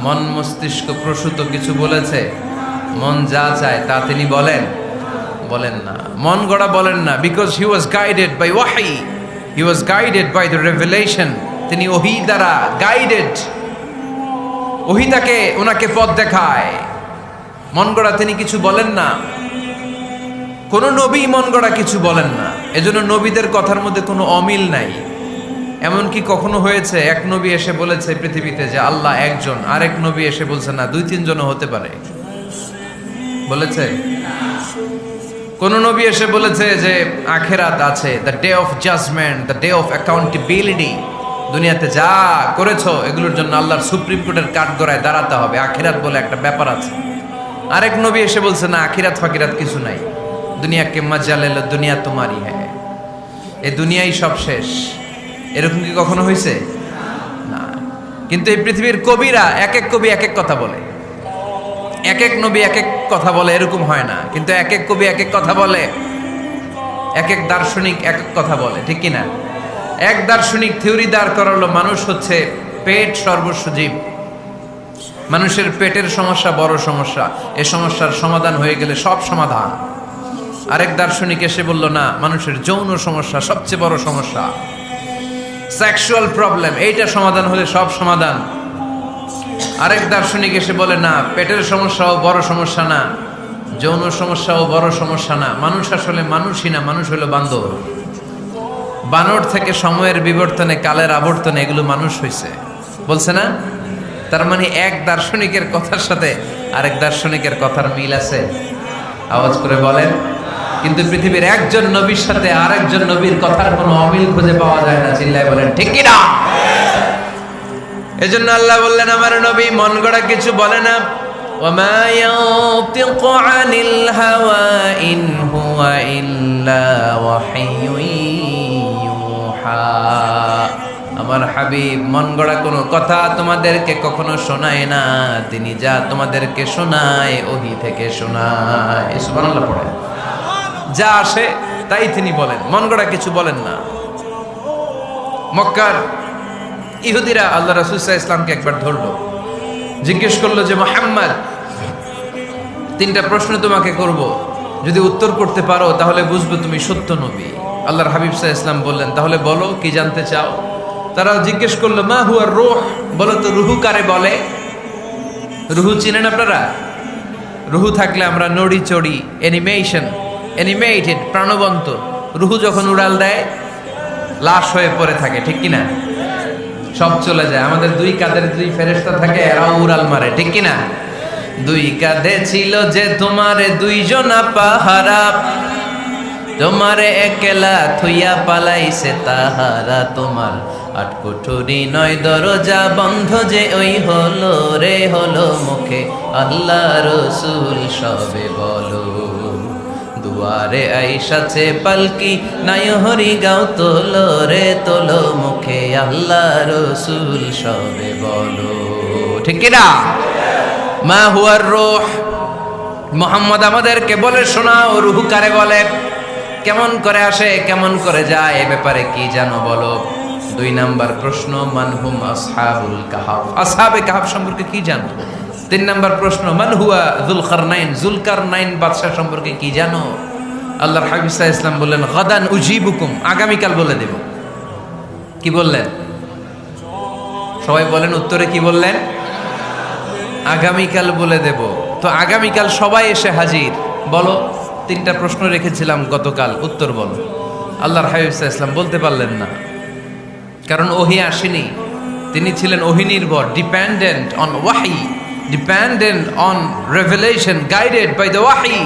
মন মস্তিষ্ক প্রসূত কিছু বলেছে? মন যা চায় তা তিনি বলেন? বলেন না। মন গড়া বলেন না, because he was guided by ওয়াহি, he was guided by the revelation. তিনি ওহী দ্বারা গাইডেড, ওহী তাকে ওনাকে পথ দেখায়। মন গড়া তিনি কিছু বলেন না, কোন নবী মন গড়া কিছু বলেন না। এজন্য নবীদের কথার মধ্যে কোনো অমিল নাই। এমনকি কখনো হয়েছে এক নবী এসে বলেছে পৃথিবীতে যে আল্লাহ একজন, আরেক নবী এসে বলছে না 2-3 জনও হতে পারে? বলেছে? কোন নবী এসে বলেছে যে আখিরাত আছে, the day of judgement, the day of accountability, দুনিয়াতে যা করেছো এগুলোর জন্য আল্লাহর সুপ্রিম কোর্টের কাঠগড়ায় দাঁড়াতে হবে, আখিরাত বলে একটা ব্যাপার আছে? আরেক নবী এসে বলছে না আখিরাত ফাকিরাত কিছু নাই, দুনিয়া কে মজা লেলো, দুনিয়া তোমারই হ্যাঁ, এই দুনিয়াই সব শেষ। এরকম কি কখনো হয়েছে? না। কিন্তু এই পৃথিবীর কবিরা এক এক কবি এক এক কথা বলে, এক এক নবী এক এক কথা বলে, এরকম হয় না। কিন্তু এক এক কবি এক এক কথা বলে, এক এক দার্শনিক এক এক কথা বলে, ঠিক কিনা? এক দার্শনিক থিওরি দাঁড় করালো মানুষ হচ্ছে পেট সর্বস্ব জীব, মানুষের পেটের সমস্যা বড় সমস্যা, এ সমস্যার সমাধান হয়ে গেলে সব সমাধান। আরেক দার্শনিক এসে বলল না, মানুষের যৌন সমস্যা সবচেয়ে বড় সমস্যা, সেক্সুয়াল প্রবলেম, এইটা সমাধান হলে সব সমাধান। আরেক দার্শনিক এসে বলে না, পেটের সমস্যাও বড় সমস্যা না, যৌন সমস্যাও বড় সমস্যা না, মানুষ আসলে মানুষই না, মানুষ হলো বান্দর। বানর থেকে সময়ের বিবর্তনে, কালের আবর্তনে এগুলো মানুষ হয়েছে, বলছে না? তার মানে এক দার্শনিকের কথার সাথে আরেক দার্শনিকের কথার মিল আছে? আওয়াজ করে বলেন। কিন্তু পৃথিবীর একজন নবীর সাথে আরেকজন নবীর কথার কোনো অমিল খুঁজে পাওয়া যায় না। চিল্লায় বলেন ঠিক কি না? এজন্য আল্লাহ বললেন আমার নবী মন গড়া কিছু বলে না। ওয়ামা ইয়ানতিকু আনিল হাওয়া ইন হুয়া ইল্লা ওয়াহিয়ুন ইউহা। আমার হাবিব মন গড়া কোনো কথা তোমাদেরকে কখনো শোনায় না, তিনি যা তোমাদেরকে শোনায় ওহী থেকে শোনায়। সুবহানাল্লাহ পড়ে। যা আসে তাই তিনি বলেন, মন গড়া কিছু বলেন না। মক্কার ইহুদিরা আল্লাহ রাসূল সাল্লাল্লাহু আলাইহি ওয়াসাল্লামকে একবার ধরলো, জিজ্ঞেস করলো যে মুহাম্মদ, 3টা প্রশ্ন তোমাকে করব, যদি উত্তর করতে পারো তাহলে বুঝবো তুমি সত্য নবী। আল্লাহর হাবিব সাল্লাল্লাহু আলাইহি ওয়াসাল্লাম বললেন, তাহলে বলো কি জানতে চাও? তারা জিজ্ঞেস করলো মা হুয়া রূহ, বলো তো রুহু কারে বলে? রুহু চিনেন আপনারা? রুহু থাকলে আমরা নড়ি চড়ি, অ্যানিমেটেড, প্রাণবন্ত। রুহু যখন উড়াল দেয় লাশ হয়ে পড়ে থাকে, ঠিক কিনা? সব চলে যায়। আমাদের 2 কাঁধের 2 ফেরেশতা থাকে, এরাও উড়াল মারে, ঠিক কিনা? 2 কাঁধে ছিল যে তোমারে 2 জনা পাহারা, তোমারে একলা থুইয়া পালাইছে তাহারা, তোমার 8 কোঠরি 9 দরজা বন্ধ যে ওই হলো রে হলো মুখে আল্লাহ রসুল সবে বলো, দুয়ারে আইসাছে পালকি নাই হরি গাও তোলো রে তোলো মুখে আল্লাহ রসুল সবে বলো, ঠিক কিনা? মা হুয়ার রূহ, মুহাম্মদ আমাদেরকে বলে শোনাও রুহু কারে বলে, কেমন করে আসে, কেমন করে যায়, এ ব্যাপারে কি জানো বলো। 2 নাম্বার প্রশ্ন মানহুম আসহাবুল কাহাফ, আসহাবে কাহাফ সম্পর্কে কি জানো? 3 নাম্বার প্রশ্ন মান হুয়া যুলকারনাইন, যুলকারনাইন বাদশা সম্পর্কে কি জানো? আল্লাহর হাবিব সাল্লাল্লাহু আলাইহি ওয়াসাল্লাম বললেন গাদান উজিবুকুম, আগামীকাল বলে দেব। কি বললেন? সবাই বলেন উত্তরে কি বললেন? আগামীকাল বলে দেব। তো আগামীকাল সবাই এসে হাজির। বলো 3টা প্রশ্ন রেখেছিলাম গতকাল, উত্তর বলো। আল্লাহর হাবিব সাল্লাল্লাহু আলাইহি ওয়াসাল্লাম বলতে পারলেন না, কারণ ওহী আসেনি। তিনি ছিলেন ওহী নির্ভর, ডিপেন্ডেন্ট অন ওয়াহি, dependent on revelation, guided by the ওয়াহি।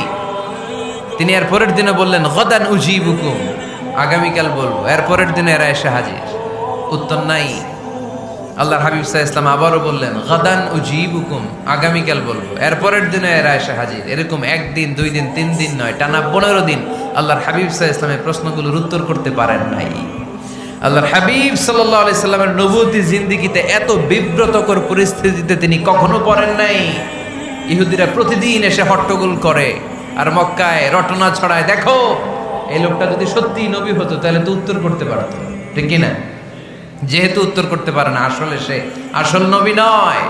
তিনি এর পরের দিনে বললেন গাদান উজিবুকুম, আগামীকাল বলবো। এর পরের দিনে এরা এসে হাজির, উত্তর নাই। আল্লাহর হাবিব সাল্লাল্লাহু আলাইহি ওয়াসাল্লাম আবারও বললেন গাদান উজিবুকুম, আগামীকাল বলবো। এর পরের দিনে এরা এসে হাজির। এরকম 1 দিন 2 দিন 3 দিন নয়, টানা 15 দিন আল্লাহর হাবিব সাল্লাল্লাহু আলাইহি ওয়াসাল্লামের প্রশ্নগুলোর উত্তর করতে পারেন নাই। আল্লাহর হাবিব সাল্লাল্লাহু আলাইহি সাল্লামের নবুয়তি জিন্দেগিতে এত বিব্রতকর পরিস্থিতিতে তিনি কখনো পড়েন নাই। ইহুদিরা প্রতিদিন এসে হট্টগোল করে আর মক্কায় রটনা ছড়ায়, দেখো এই লোকটা যদি সত্যি নবী হতো তাহলে তো উত্তর করতে পারতো, ঠিক কি না? যেহেতু উত্তর করতে পারে না, আসলে সে আসল নবী নয়,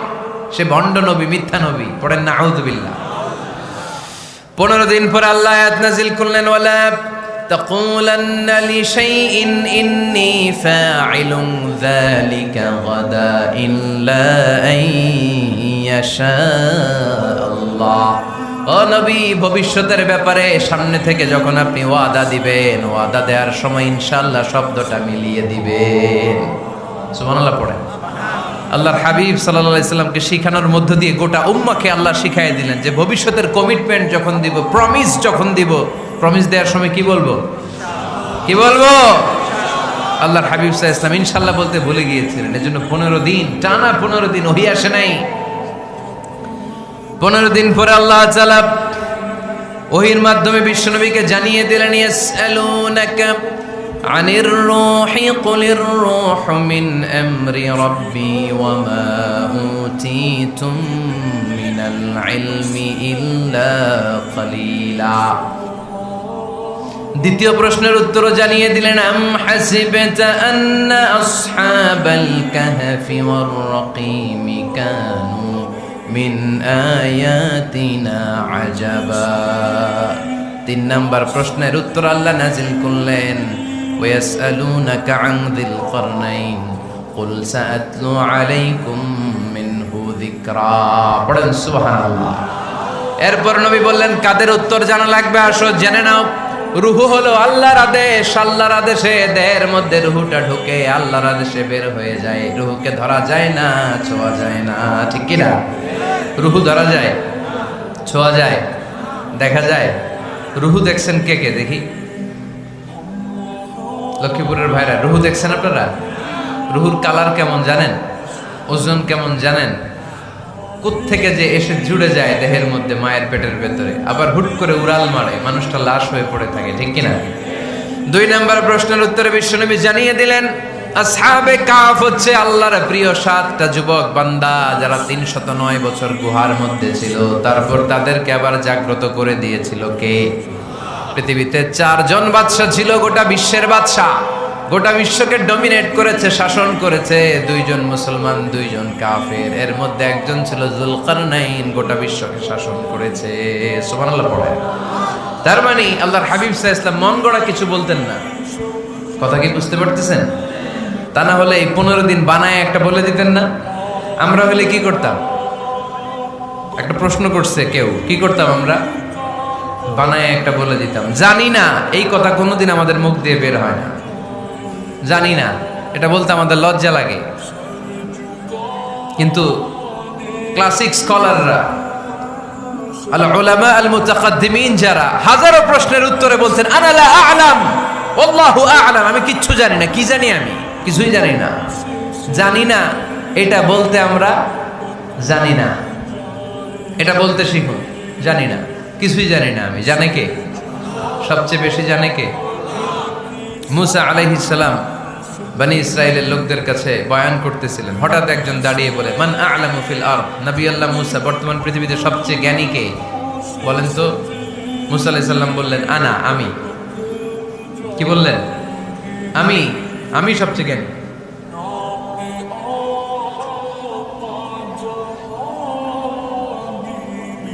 সে ভণ্ড নবী, মিথ্যা নবী। পড়েন না আউযুবিল্লাহ। 15 দিন পরে আল্লাহ আয়াত নাযিল করলেন, ওয়ালা তাকুলান্না লিশাইইন ইন্নী ফাইলুন যালিকা গাদা ইল্লা আইয়াশা আল্লাহ। ও নবী, ভবিষ্যতের ব্যাপারে সামনে থেকে যখন আপনি ওয়াদা দিবেন, ওয়াদা দেওয়ার সময় ইনশাআল্লাহ শব্দটা মিলিয়ে দিবেন। সুবহানাল্লাহ পড়েন। আল্লাহর হাবিব সাল্লাল্লাহু আলাইহি সাল্লামকে শিখানোর মধ্য দিয়ে গোটা উম্মাহকে আল্লাহ শিখাই দিলেন যে ভবিষ্যতের কমিটমেন্ট যখন দিব, প্রমিস যখন দিব, প্রমিস দেওয়ার সময় কি বলবো? কি বলবো? আল্লাহর হাবিব সাল্লাল্লাহু আলাইহি সাল্লাম ইনশাআল্লাহ বলতে ভুলে গিয়েছিলেন। এজন্য 15 দিন টানা 15 দিন ওহী আসে নাই। 15 দিন পরে আল্লাহ তাআলা ওহীর মাধ্যমে বিশ্বনবীকে জানিয়ে দিলেন, ইয়াসআলুনাকা আনির রূহি কুলির রূহু মিন আমরি রাব্বি ওয়া মা উতীতুম মিনাল ইলমি ইল্লা কলিলা। দ্বিতীয় প্রশ্নের উত্তরও জানিয়ে দিলেন, আম হাসিবতা আন্না আসহাবাল কাহফি ওয়ার রাকিম কানু মিন আয়াতিনা আজাবা। 3 নাম্বার প্রশ্নের উত্তর আল্লাহ নাযিল করলেন, ওয়াসআলুনাকা আন যিল করনাইন কুল সাআতলু আলাইকুম মিনহু যিকরা। পড়েন সুবহানাল্লাহ। এরপর নবী বললেন, কাদের উত্তর জানা লাগবে? আসো জেনে নাও। রূহ হলো আল্লাহর আদেশ, আল্লাহর আদেশে দেহের মধ্যে রূহটা ঢুকে আল্লাহর আদেশে বের হয়ে যায়। রূহকে ধরা যায় না, ছোঁয়া যায় না, ঠিক কি না? রূহ ধরা যায়, ছোঁয়া যায়, দেখা যায়। রূহ দেখছেন কে কে? দেখি লক্ষ্মীপুরের ভাইরা, রূহ দেখছেন আপনারা? রূহুর কালার কেমন জানেন? ওজন কেমন জানেন? কোত্থেকে যে এসে জুড়ে যায় দেহের মধ্যে, মায়ের পেটের ভেতরে, আবার হুট করে উড়াল মারে, মানুষটা লাশ হয়ে পড়ে থাকে, ঠিক কিনা? 2 নম্বর প্রশ্নের উত্তরে বিশ্বনবী জানিয়ে দিলেন, আসহাবে কাফ হচ্ছে আল্লাহর প্রিয় 7টা যুবক বান্দা যারা 309 বছর গুহার মধ্যে ছিল। তারপর তাদেরকে আবার জাগ্রত করে দিয়েছিল কে? পৃথিবীতে 4 জন বাদশা ছিল, গোটা বিশ্বের বাদশা, গোটা বিশ্বকে ডমিনেট করেছে, শাসন করেছে। 2 জন মুসলমান, 2 জন কাফের। এর মধ্যে একজন ছিল যুলকারনাইন, গোটা বিশ্বকে শাসন করেছে। সুবহানাল্লাহ পড়ে। তার মানে আল্লাহর হাবিব সাল্লাল্লাহু আলাইহি ওয়াসাল্লাম মন গড়া কিছু বলতেন না। কথা কি বুঝতে পারতেছেন? তা না হলে এই 15 দিন বানায় একটা বলে দিতেন না? আমরা হলে কি করতাম? একটা প্রশ্ন করছে কেউ, কি করতাম আমরা? বানায় একটা বলে দিতাম। জানি না, এই কথা কোনোদিন আমাদের মুখ দিয়ে বের হয় না। জানি না, এটা বলতে আমাদের লজ্জা লাগে। কিন্তু ক্লাসিক স্কলাররা, আল উলামা আল মুতাকাদ্দিমিন, যারা হাজারো প্রশ্নের উত্তরে বলছেন, আনা লা আ'লাম আল্লাহু আ'লাম, আমি কিচ্ছু জানি না। কি জানি? আমি কিছুই জানি না। জানি না এটা বলতে আমরা জানি না, এটা বলতে শিখুন। জানি না, কিছুই জানি না আমি। জানে কে? সবচেয়ে বেশি জানে কে? মুসা আলাইহিস সালাম বনি ইসরাইলের লোকদের কাছে বয়ান করতেছিলেন। হঠাৎ একজন দাঁড়িয়ে বলে, মান আ'লামু ফিল আরদ, নবী আল্লাহ মুসা, বর্তমান পৃথিবীতে সবচেয়ে জ্ঞানী কে বলেন তো? মুসা আলাইহিস সালাম বললেন, আনা, আমি। কি বললেন? আমি সবচেয়ে জ্ঞানী।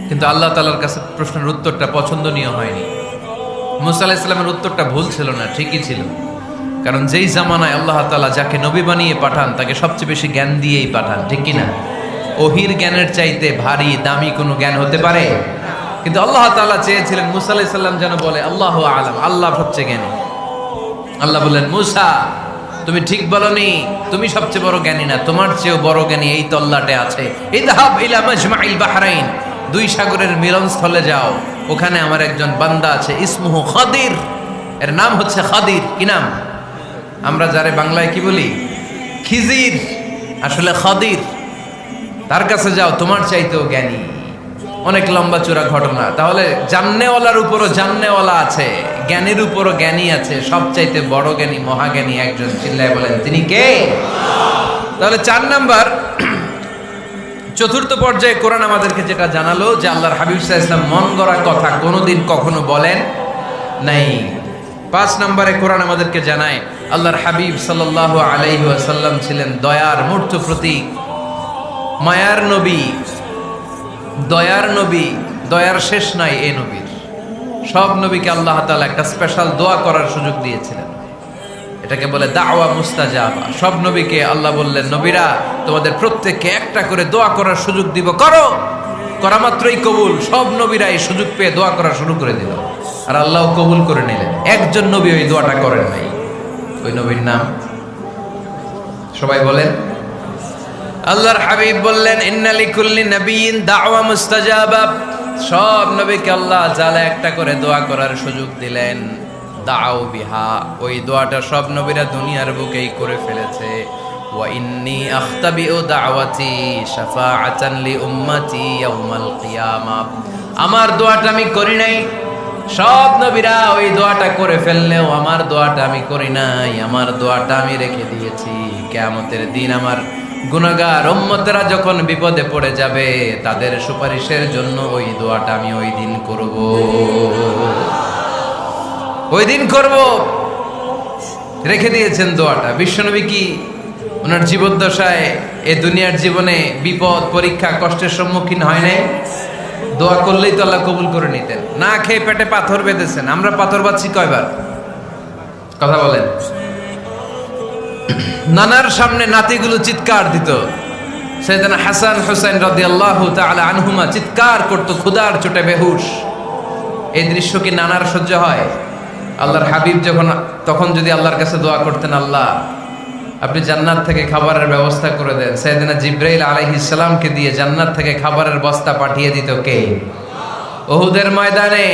কিন্তু আল্লাহ তাআলার কাছে প্রশ্নের উত্তরটা পছন্দনীয় হয়নি। মুসা আলাইহিস সালামের উত্তরটা ভুল ছিল না, ঠিকই ছিল। কারণ যেই জামানায় আল্লাহ তাআলা যাকে নবী বানিয়ে পাঠান তাকে সবচেয়ে বেশি জ্ঞান দিয়েই পাঠান, ঠিক কি না? ওহির জ্ঞানের চাইতে ভারী দামি কোনো জ্ঞান হতে পারে? কিন্তু আল্লাহ তাআলা চেয়েছিলেন মুসা আলাইহিস সালাম যেন বলে আল্লাহু আ'লাম, আল্লাহ সবচেয়ে জ্ঞানী। আল্লাহ বললেন, মুসা তুমি ঠিক বলনি, তুমি সবচেয়ে বড় জ্ঞানী না, তোমার চেয়েও বড় জ্ঞানী এই তল্লাটে আছে। ইযহাব ইলা মাজমাইল বাহরাইন, 2 সাগরের মিলনস্থলে যাও, ওখানে আমার একজন বান্দা আছে, ইসমুহু খাদির, এর নাম হচ্ছে খাদির। কি নাম? আমরা যারে বাংলায় কি বলি? খিজির, আসলে খাদির। তার কাছে যাও, তোমার চাইতেও জ্ঞানী। অনেক লম্বা চূড়া ঘটনা। তাহলে জান্নেওয়ালার উপরও জান্নেওয়ালা আছে, জ্ঞানীর উপরও জ্ঞানী আছে, সবচাইতে বড় জ্ঞানী মহাজ্ঞানী একজন, চিল্লায় বলেন তিনি কে? তাহলে 4 নাম্বার, চতুর্থ পর্যায়ে কোরআন আমাদেরকে যেটা জানালো যে আল্লাহর হাবিব সাল্লাল্লাহু আলাইহি ওয়াসাল্লাম মন গড়া কথা কোনোদিন কখনো বলেন নাই। 5 নম্বরে কোরআন আমাদেরকে জানায় আল্লাহর হাবিব সাল্লাল্লাহু আলাইহি ওয়াসাল্লাম ছিলেন দয়ার মূর্ত প্রতীক, মায়ার নবী, দয়ার নবী, দয়ার শেষ নাই এই নবীর। সব নবীকে আল্লাহ তাআলা একটা স্পেশাল দোয়া করার সুযোগ দিয়েছিলেন, এটাকে বলে দাওয়া মুস্তাজাবা। সব নবীকে আল্লাহ বললেন, নবীরা তোমাদের প্রত্যেককে একটা করে দোয়া করার সুযোগ দিব, করো, করা মাত্রই কবুল। সব নবীরা এই সুযোগ পেয়ে দোয়া করা শুরু করে দিল, আর আল্লাহ কবুল করে নিলেন। একজন নবী ওই দোয়াটা করেন নাই। ওই নবীর নাম সবাই বলেন। আল্লাহর হাবিব বললেন, ইন্না লিকুল্লি নাবিয়্যিন দাওয়া মুস্তাজাবা। সব নবীকে আল্লাহ তাআলা একটা করে দোয়া করার সুযোগ দিলেন, দাও বিহা। ওই দোয়াটা সব নবীরা দুনিয়ার বুকেই করে ফেলেছে। ওয়া ইন্নী আখতাবিউ দাওয়াতি শাফাআতান লি উম্মতি ইয়াউমাল কিয়ামাহ। আমার দোয়াটা আমি করি নাই, সব নবীরা ওই দোয়াটা করে ফেললেও আমার দোয়াটা আমি করি নাই। আমার দোয়াটা আমি রেখে দিয়েছি, কিয়ামতের দিন আমার গুনাহগার উম্মতেরা যখন বিপদে পড়ে যাবে তাদের সুপারিশের জন্য ওই দোয়াটা আমি ওই দিন করব, ওই দিন করব। রেখে দিয়েছেন দোয়াটা। বিশ্বনবী কি ওনার জীবদ্দশায় এ দুনিয়ার জীবনে বিপদ পরীক্ষা কষ্টের সম্মুখীন হয় নাই? দোয়া করলেই তো আল্লাহ কবুল করে নিতেন। না খেয়ে পেটে পাথর বেঁধেছেন, আমরা পাথর বাঁধছি কয়বার? কথা বলেন। নানার সামনে নাতিগুলো চিৎকার দিত, সাইয়েদনা হাসান হুসাইন রাদিয়াল্লাহু তাআলা আনহুমা চিৎকার করতো, ক্ষুধার চোটে বেহুশ। এই দৃশ্য কি নানার সহ্য হয়? আল্লাহর হাবিব তখন যদি আল্লাহর কাছে দোয়া করতেন, আল্লাহ আপনি জান্নাত থেকে খাবারের ব্যবস্থা করে দেন, সাইয়েদনা জিবরাইল আলাইহিস সালামকে দিয়ে জান্নাত থেকে খাবারের বস্তা পাঠিয়ে দিত কে? উহুদের ময়দানে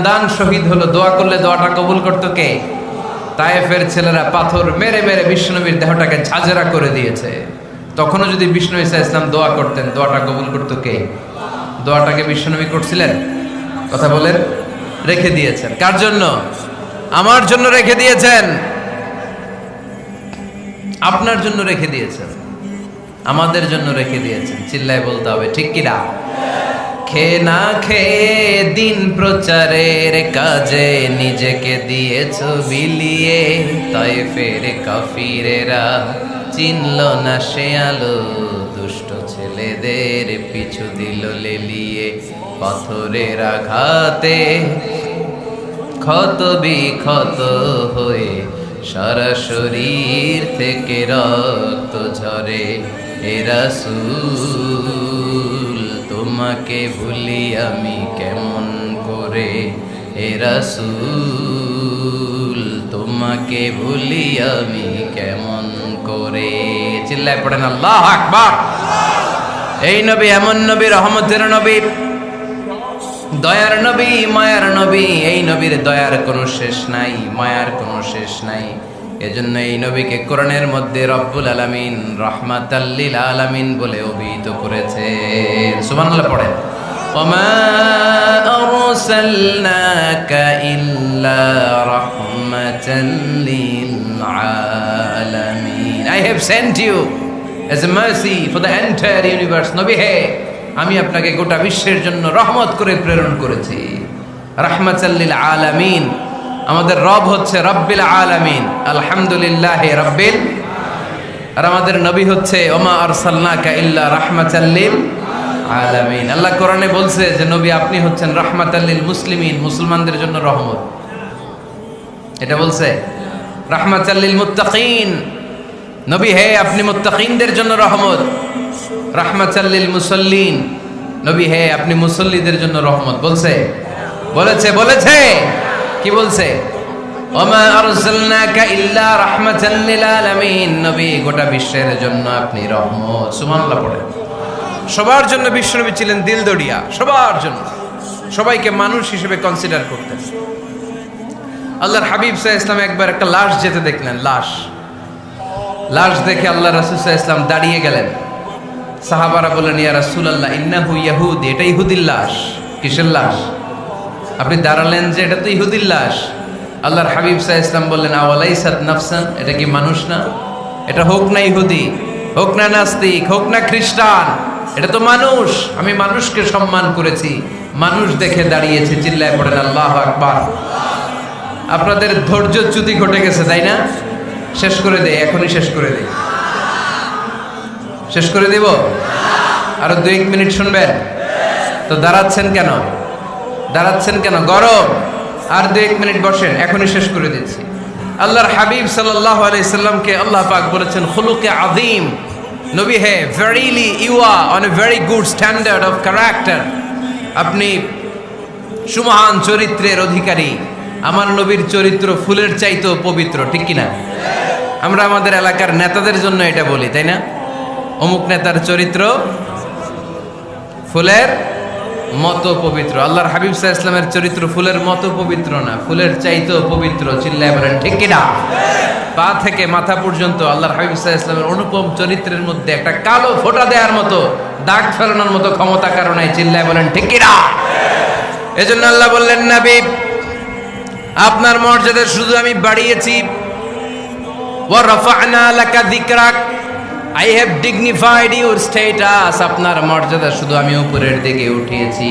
দান শহীদ হলো, দোয়া করলে দোয়াটা কবুল করতো কে? তায়েফের ছেলেরা পাথর মেরে মেরে বিষ্ণুনবীর দেহটাকে ঝাঁঝরা করে দিয়েছে। তখনও যদি বিষ্ণু ঈসা ইসলাম দোয়া করতেন, দোয়াটা কবুল করতো কে? দোয়াটাকে বিষ্ণুনবী করছিলেন? কথা বলেন। রেখে দিয়েছেন। কার জন্য? আমার জন্য রেখে দিয়েছেন, আপনার জন্য রেখে দিয়েছেন, আমাদের জন্য রেখে দিয়েছেন। চিল্লায় বলতে হবে ঠিক কিনা? খেয়ে না খেয়ে দিন প্রচারের কাজে নিজেকে দিয়েছ বিলিয়ে, তায়েফের কাফিরেরা চিনল না সে আলো, দুষ্ট ছেলেদের পিছু দিল লেলিয়ে, পাথরের আঘাতে ক্ষত বিক্ষত হয়ে সারা শরীর থেকে রক্ত ঝরে। হে রাসূল তোমাকে ভুলি আমি কেমন করে, হে রাসূল তোমাকে ভুলি আমি কেমন করে। চিল্লায় পড়েন আল্লাহু আকবার। এই নবী এমন নবী, রহমতের নবী, দয়ার নবী, মায়ার নবী। এই নবীর দয়ার কোনো শেষ নাই, মায়ার কোনো শেষ নাই। এজন্য এই নবীকে কোরআনের মধ্যে রব্বুল আলামিন রাহমাতাল লিল আলামিন বলে অভিহিত করেছেন। সুবহানাল্লাহ পড়েন। ওমা আরসালনাকা ইল্লা রাহমাতাল লিল আলামিন। I have sent you as a mercy for the entire universe. নবী হে, আমি আপনাকে গোটা বিশ্বের জন্য রহমত করে প্রেরণ করেছি। রাহমাতাল লিল আলামিন। আমাদের রব হচ্ছে রব্বিল আলামিন, আলহামদুলিল্লাহি রাব্বিল। আর আমাদের নবী হচ্ছে ওমা আরসালনাকা ইল্লা রাহমাতাল লিল আলামিন। আল্লাহ কোরআনে বলছে যে নবী আপনি হচ্ছেন রাহমাতাল লিল মুসলিমিন, মুসলমানদের জন্য রহমত। এটা বলছে রাহমাতাল লিল মুত্তাকিন। নবী হে আপনি মুত্তাকিনদের জন্য রহমত। রাহমাতাল লিল মুসাল্লিন। নবী হে আপনি মুসল্লিদের জন্য রহমত। বলছে? বলেছে। কি বলছে? ওমা আরসালনাকা ইল্লা রাহমাতাল লিল আলামিন। নবী গোটা বিশ্বের জন্য আপনি রহমত। সুবহানাল্লাহ পড়েন। সবার জন্য বিশ্বনবী ছিলেন দিলদরিয়া, সবার জন্য, সবাইকে মানুষ হিসেবে কনসিডার করতেন। আল্লাহর হাবিব সাল্লাল্লাহু আলাইহি ওয়াসাল্লাম একবার একটা লাশ যেতে দেখলেন। লাশ দেখে আল্লাহ রাসূল সাল্লাল্লাহু আলাইহি ওয়াসাল্লাম দাঁড়িয়ে গেলেন। সাহাবারা বললেন, ইয়া রাসূলুল্লাহ ইন্নাহু ইয়াহুদি, এটা ইহুদির লাশ। কিসের লাশ? আপনি দাঁড়ালেন যে এটা তো ইহুদির লাশ। আল্লাহর হাবিব সাল্লাল্লাহু আলাইহি ওয়াসাল্লাম বললেন, আওয়ালাইসাত নাফসান, এটা কি মানুষ না? এটা হোক না ইহুদি, হোক না নাস্তিক, হোক না খ্রিস্টান, এটা তো মানুষ। আমি মানুষকে সম্মান করেছি, মানুষ দেখে দাঁড়িয়েছে। চিল্লায় পড়েন আল্লাহু আকবার। আপনাদের ধৈর্যচ্যুতি ঘটে গেছে, তাই না? শেষ করে দেই, এখনই শেষ করে দেই। শেষ করে দেব? আরো 2-1 মিনিট শুনবেন তো? দাঁড়াচ্ছেন কেন? দাঁড়াচ্ছেন কেন? গরম। আর 2-1 মিনিট বসেন, এখনই শেষ করে দিচ্ছি। আল্লাহর হাবিব সাল্লাল্লাহু আলাইহি সাল্লামকে আল্লাহ পাক বলেছেন খুলুকে আযীম। নবী হে, verily you are on a very good standard of character. আপনি সুমহান চরিত্রের অধিকারী। আমার নবীর চরিত্র ফুলের চাইতেও পবিত্র, ঠিক কিনা? আমরা আমাদের এলাকার নেতাদের জন্য এটা বলি, তাই না? অমুক নেতার চরিত্র ফুলের মতো পবিত্র। আল্লাহর হাবিব সাল্লাল্লাহু আলাইহি ওয়াসাল্লামের চরিত্র ফুলের মতো পবিত্র না, ফুলের চাইতেও পবিত্র। চিল্লায় বলেন ঠিক কিনা? পা থেকে মাথা পর্যন্ত আল্লাহর হাবিব সাল্লাল্লাহু আলাইহি ওয়াসাল্লামের অনুপম চরিত্রের মধ্যে একটা কালো ফোঁটা দেওয়ার মতো, দাগ ফেলানোর মতো ক্ষমতা কারো নাই। চিল্লায় বলেন ঠিক কিনা? এজন্য আল্লাহ বললেন, নবী আপনার মর্যাদা শুধু আমি বাড়িয়েছি। ওয়া রাফা'না লাকা যিকরাক, I have dignified your status. আপনার মর্যাদা শুধু আমি উপরের দিকে উঠিয়েছি,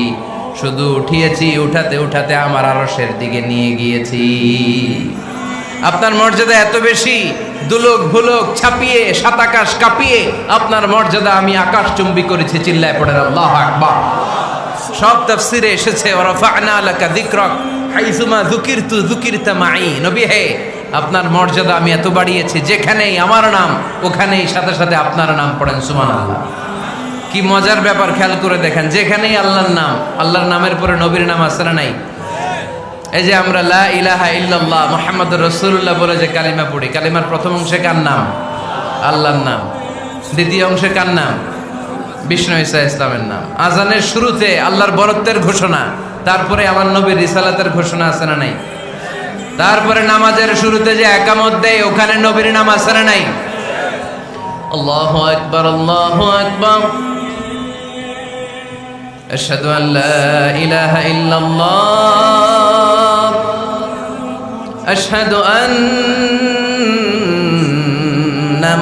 শুধু উঠিয়েছি, উঠাতে উঠাতে আমার আরশের দিকে নিয়ে গিয়েছি। আপনার মর্যাদা এত বেশি, দুলোক ভুলোক ছাপিয়ে, সাত আকাশ কাঁপিয়ে আপনার মর্যাদা আমি আকাশচুম্বী করেছি। চিল্লায় পড়েন আল্লাহু আকবার। সব তাফসিরে এসেছে ওয়া রাফা'না লাকা যিকরাক হাইসুমা যুকিরতু যুকিরতা মাই। নবী হে, আপনার মর্যাদা আমি এত বাড়িয়েছি, যেখানেই আমার নাম ওখানেই সাথে সাথে আপনার নাম। পড়েন সুবহানাল্লাহ। কি মজার ব্যাপার, খেয়াল করে দেখেন। যেখানেই আল্লাহর নাম, আল্লাহর নামের পরে নবীর নাম আছে না নাই? এই যে আমরা লা ইলাহা ইল্লাল্লাহ মুহাম্মাদুর রাসূলুল্লাহ বলে যে কালিমা পড়ি, কালিমার প্রথম অংশে কার নাম? আল্লাহর নাম। দ্বিতীয় অংশে কার নাম? বিষ্ণু ঈসা ইসলামের নাম। আজানের শুরুতে আল্লাহর বরত্বের ঘোষণা, তারপরে আমার নবীর রিসালাতের ঘোষণা আছে না নাই? তারপরে নামাজের শুরুতে যে একামত দেয়, ওখানে নবীর নাম আছে না নাই? আল্লাহু আকবার, আল্লাহু আকবার। আশহাদু আল লা ইলাহা ইল্লাল্লাহ, আশহাদু আন্না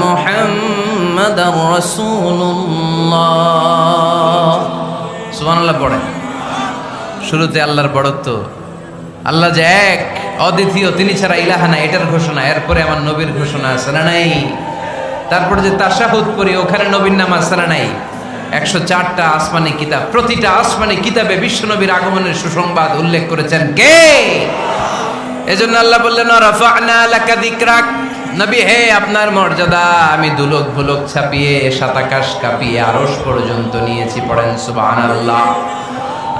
মুহাম্মাদার রাসূলুল্লাহ। সুবহানাল্লাহ পড়েন। শুরুতে আল্লাহর বড়ত্ব, আল্লাহ যে এক, অদ্বিতীয়, তিনি ছাড়া ইলাহা নাই, এটার ঘোষণা। এরপরে আমার নবীর ঘোষণা আছে না নাই? তারপরে যে তাশাহুদ পড়ি, ওখানে নবীর নাম আছে না নাই? 104টা আসমানি কিতাব, প্রতিটা আসমানি কিতাবে বিশ্ব নবীর আগমনের সুসংবাদ উল্লেখ করেছেন কে? এজন্য আল্লাহ বললেন রাফা'না লাকা যিকরাক। নবী হে, আপনার মর্যাদা আমি দুলোক ভুলোক ছাপিয়ে, সাত আকাশ কাঁপিয়ে আরশ পর্যন্ত নিয়েছি। পড়েন সুবহানাল্লাহ।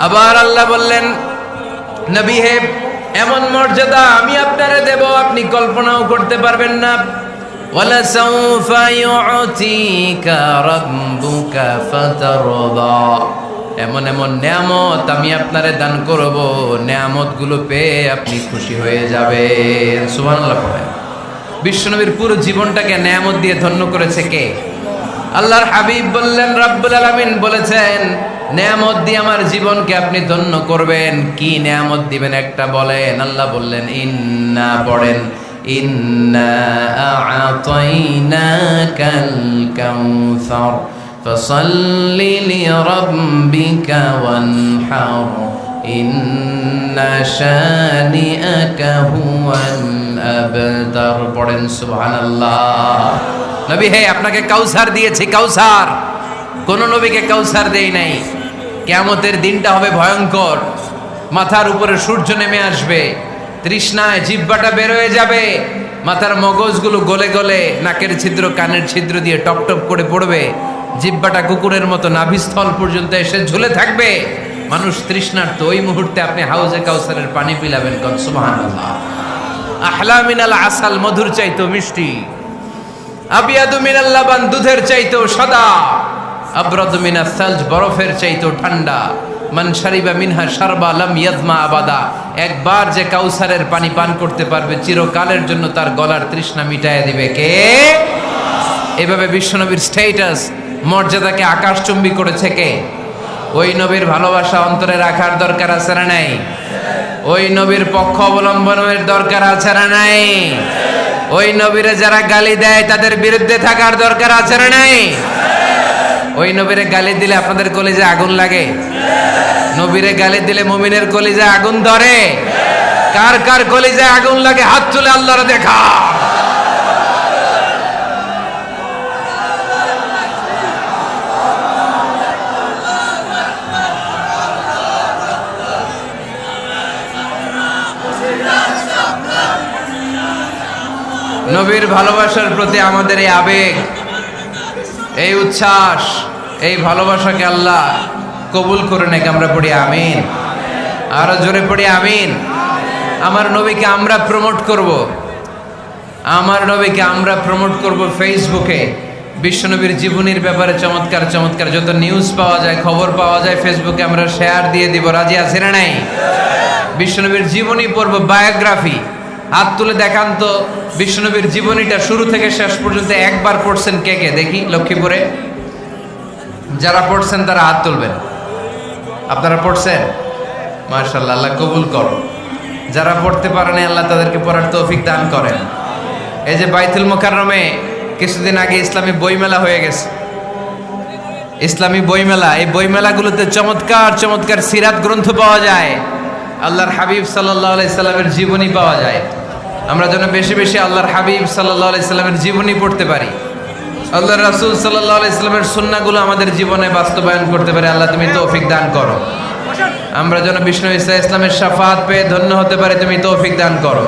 আবার আল্লাহ বললেন, নবী হে, এমন মর্যাদা আমি আপনারে দেব আপনি কল্পনাও করতে পারবেন না। ওয়ালা সাউফা ইউতিকা রাব্বুকা ফাতারদা। এমন এমন নিয়ামত আমি আপনারে দান করব, নিয়ামতগুলো পেয়ে আপনি খুশি হয়ে যাবেন। সুবহানাল্লাহ পড়েন। বিশ্বনবীর পুরো জীবনটাকে নিয়ামত দিয়ে ধন্য করেছে কে? আল্লাহর হাবিব বললেন, রব্বুল আলামিন বলেছেন নিয়ামত দিয়ে আমার জীবনকে আপনি ধন্য করবেন। কি নিয়ামত দিবেন একটা বলেন? আল্লাহ বললেন ইন্না, পড়েন, ইন্না আ'তাইনাকাল কাউসার ফাসাল্লি লিরাব্বিকা ওয়ানহার ইন্না শানিআকা হুয়াল আবতার। পড়েন সুবহানাল্লাহ। নবী হে, আপনাকে কাউসার দিয়েছি, কাউসার। কোন নবীকে কাউসার দেই নাই। কিয়ামতের দিনটা হবে ভয়ঙ্কর। মাথার উপরে সূর্য নেমে আসবে, তৃষ্ণায় জিহ্বাটা বের হয়ে যাবে, মাথার মগজগুলো গলে গলে নাকের ছিদ্র কানের ছিদ্র দিয়ে টপ টপ করে পড়বে, জিহ্বাটা কুকুরের মতো নাভিস্থল পর্যন্ত এসে ঝুলে থাকবে। মানুষ তৃষ্ণার্ত। ওই মুহূর্তে আপনি হাউজে কাউসারের পানি পিলাবেন। কন সুবহানাল্লাহ। আহলা মিনাল আসাল, মধুর চাইতো মিষ্টি। আবিয়াদু মিনাল লাবান, দুধের চাইতো সাদা। আবরাদু মিনাস সালজ, বরফের চাইতো ঠান্ডা। মান শারিবা মিনহা শারবা লাম ইয়াজমা আবাদা। একবার যে কাউসারের পানি পান করতে পারবে, চিরকালের জন্য তার গলার তৃষ্ণা মিটায় দিবে কে? এভাবে বিশ্বনবীর স্ট্যাটাস মর্যাদাকে আকাশচুম্বী করেছে কে? ওই নবীর ভালোবাসা অন্তরে রাখার দরকার আছে না নাই? ওই নবীর পক্ষ অবলম্বনের দরকার আছে না নাই? ওই নবীরে যারা গালি দেয় তাদের বিরুদ্ধে থাকার দরকার আছে না নাই? ওই নবীরে গালি দিলে আপনাদের কলিজে আগুন লাগে? নবীরে গালি দিলে মুমিনের কলিজে আগুন ধরে? কার কার কলিজে আগুন লাগে হাত তুলে আল্লাহর দেখা। নবীর ভালোবাসার প্রতি আমাদের এই আবেগ, এই উচ্ছ্বাস, এই ভালোবাসাকে আল্লাহ কবুল করে নেক। আমরা পড়ি আমিন। আরো জোরে পড়ি আমিন। আমার নবীকে আমরা প্রমোট করব, আমার নবীকে আমরা প্রমোট করব ফেসবুকে। বিশ্বনবীর জীবনীর ব্যাপারে চমৎকার চমৎকার যত নিউজ পাওয়া যায়, খবর পাওয়া যায়, ফেসবুকে আমরা শেয়ার দিয়ে দিব। রাজি আছে না নাই? বিশ্বনবীর জীবনী পড়ব, বায়োগ্রাফি। হাত তুলে দেখান তো বিশ্বনবীর জীবনীটা শুরু থেকে শেষ পর্যন্ত একবার পড়ছেন কে কে? দেখি লক্ষ্মীপুরে যারা পড়ছেন তারা হাত তুলবেন। আপনারা পড়ছেন? মাশাআল্লাহ, আল্লাহ কবুল করো। যারা পড়তে পারেন আল্লাহ তাদেরকে পড়ার তৌফিক দান করেন। এই যে বাইতুল মুকাররমে কিছুদিন আগে ইসলামী বইমেলা হয়ে গেছে, ইসলামী বইমেলা। এই বইমেলাগুলোতে চমৎকার চমৎকার সিরাত গ্রন্থ পাওয়া যায়, আল্লাহর হাবিব সাল্লাল্লাহু আলাইহি সাল্লামের জীবনী পাওয়া যায়। আমরা যেন বেশি বেশি আল্লাহর হাবিব সাল্লাল্লাহু আলাইহি সাল্লামের জীবনী পড়তে পারি, আল্লাহর রাসূল সাল্লাল্লাহু আলাইহি সাল্লামের সুন্নাহগুলো আমাদের জীবনে বাস্তবায়ন করতে পারি। আল্লাহ তুমি তৌফিক দান করো। আমরা যেন বিষ্ণু ঈসা ইসলামের শাফাত পেয়ে ধন্য হতে পারি, তুমি তৌফিক দান করো।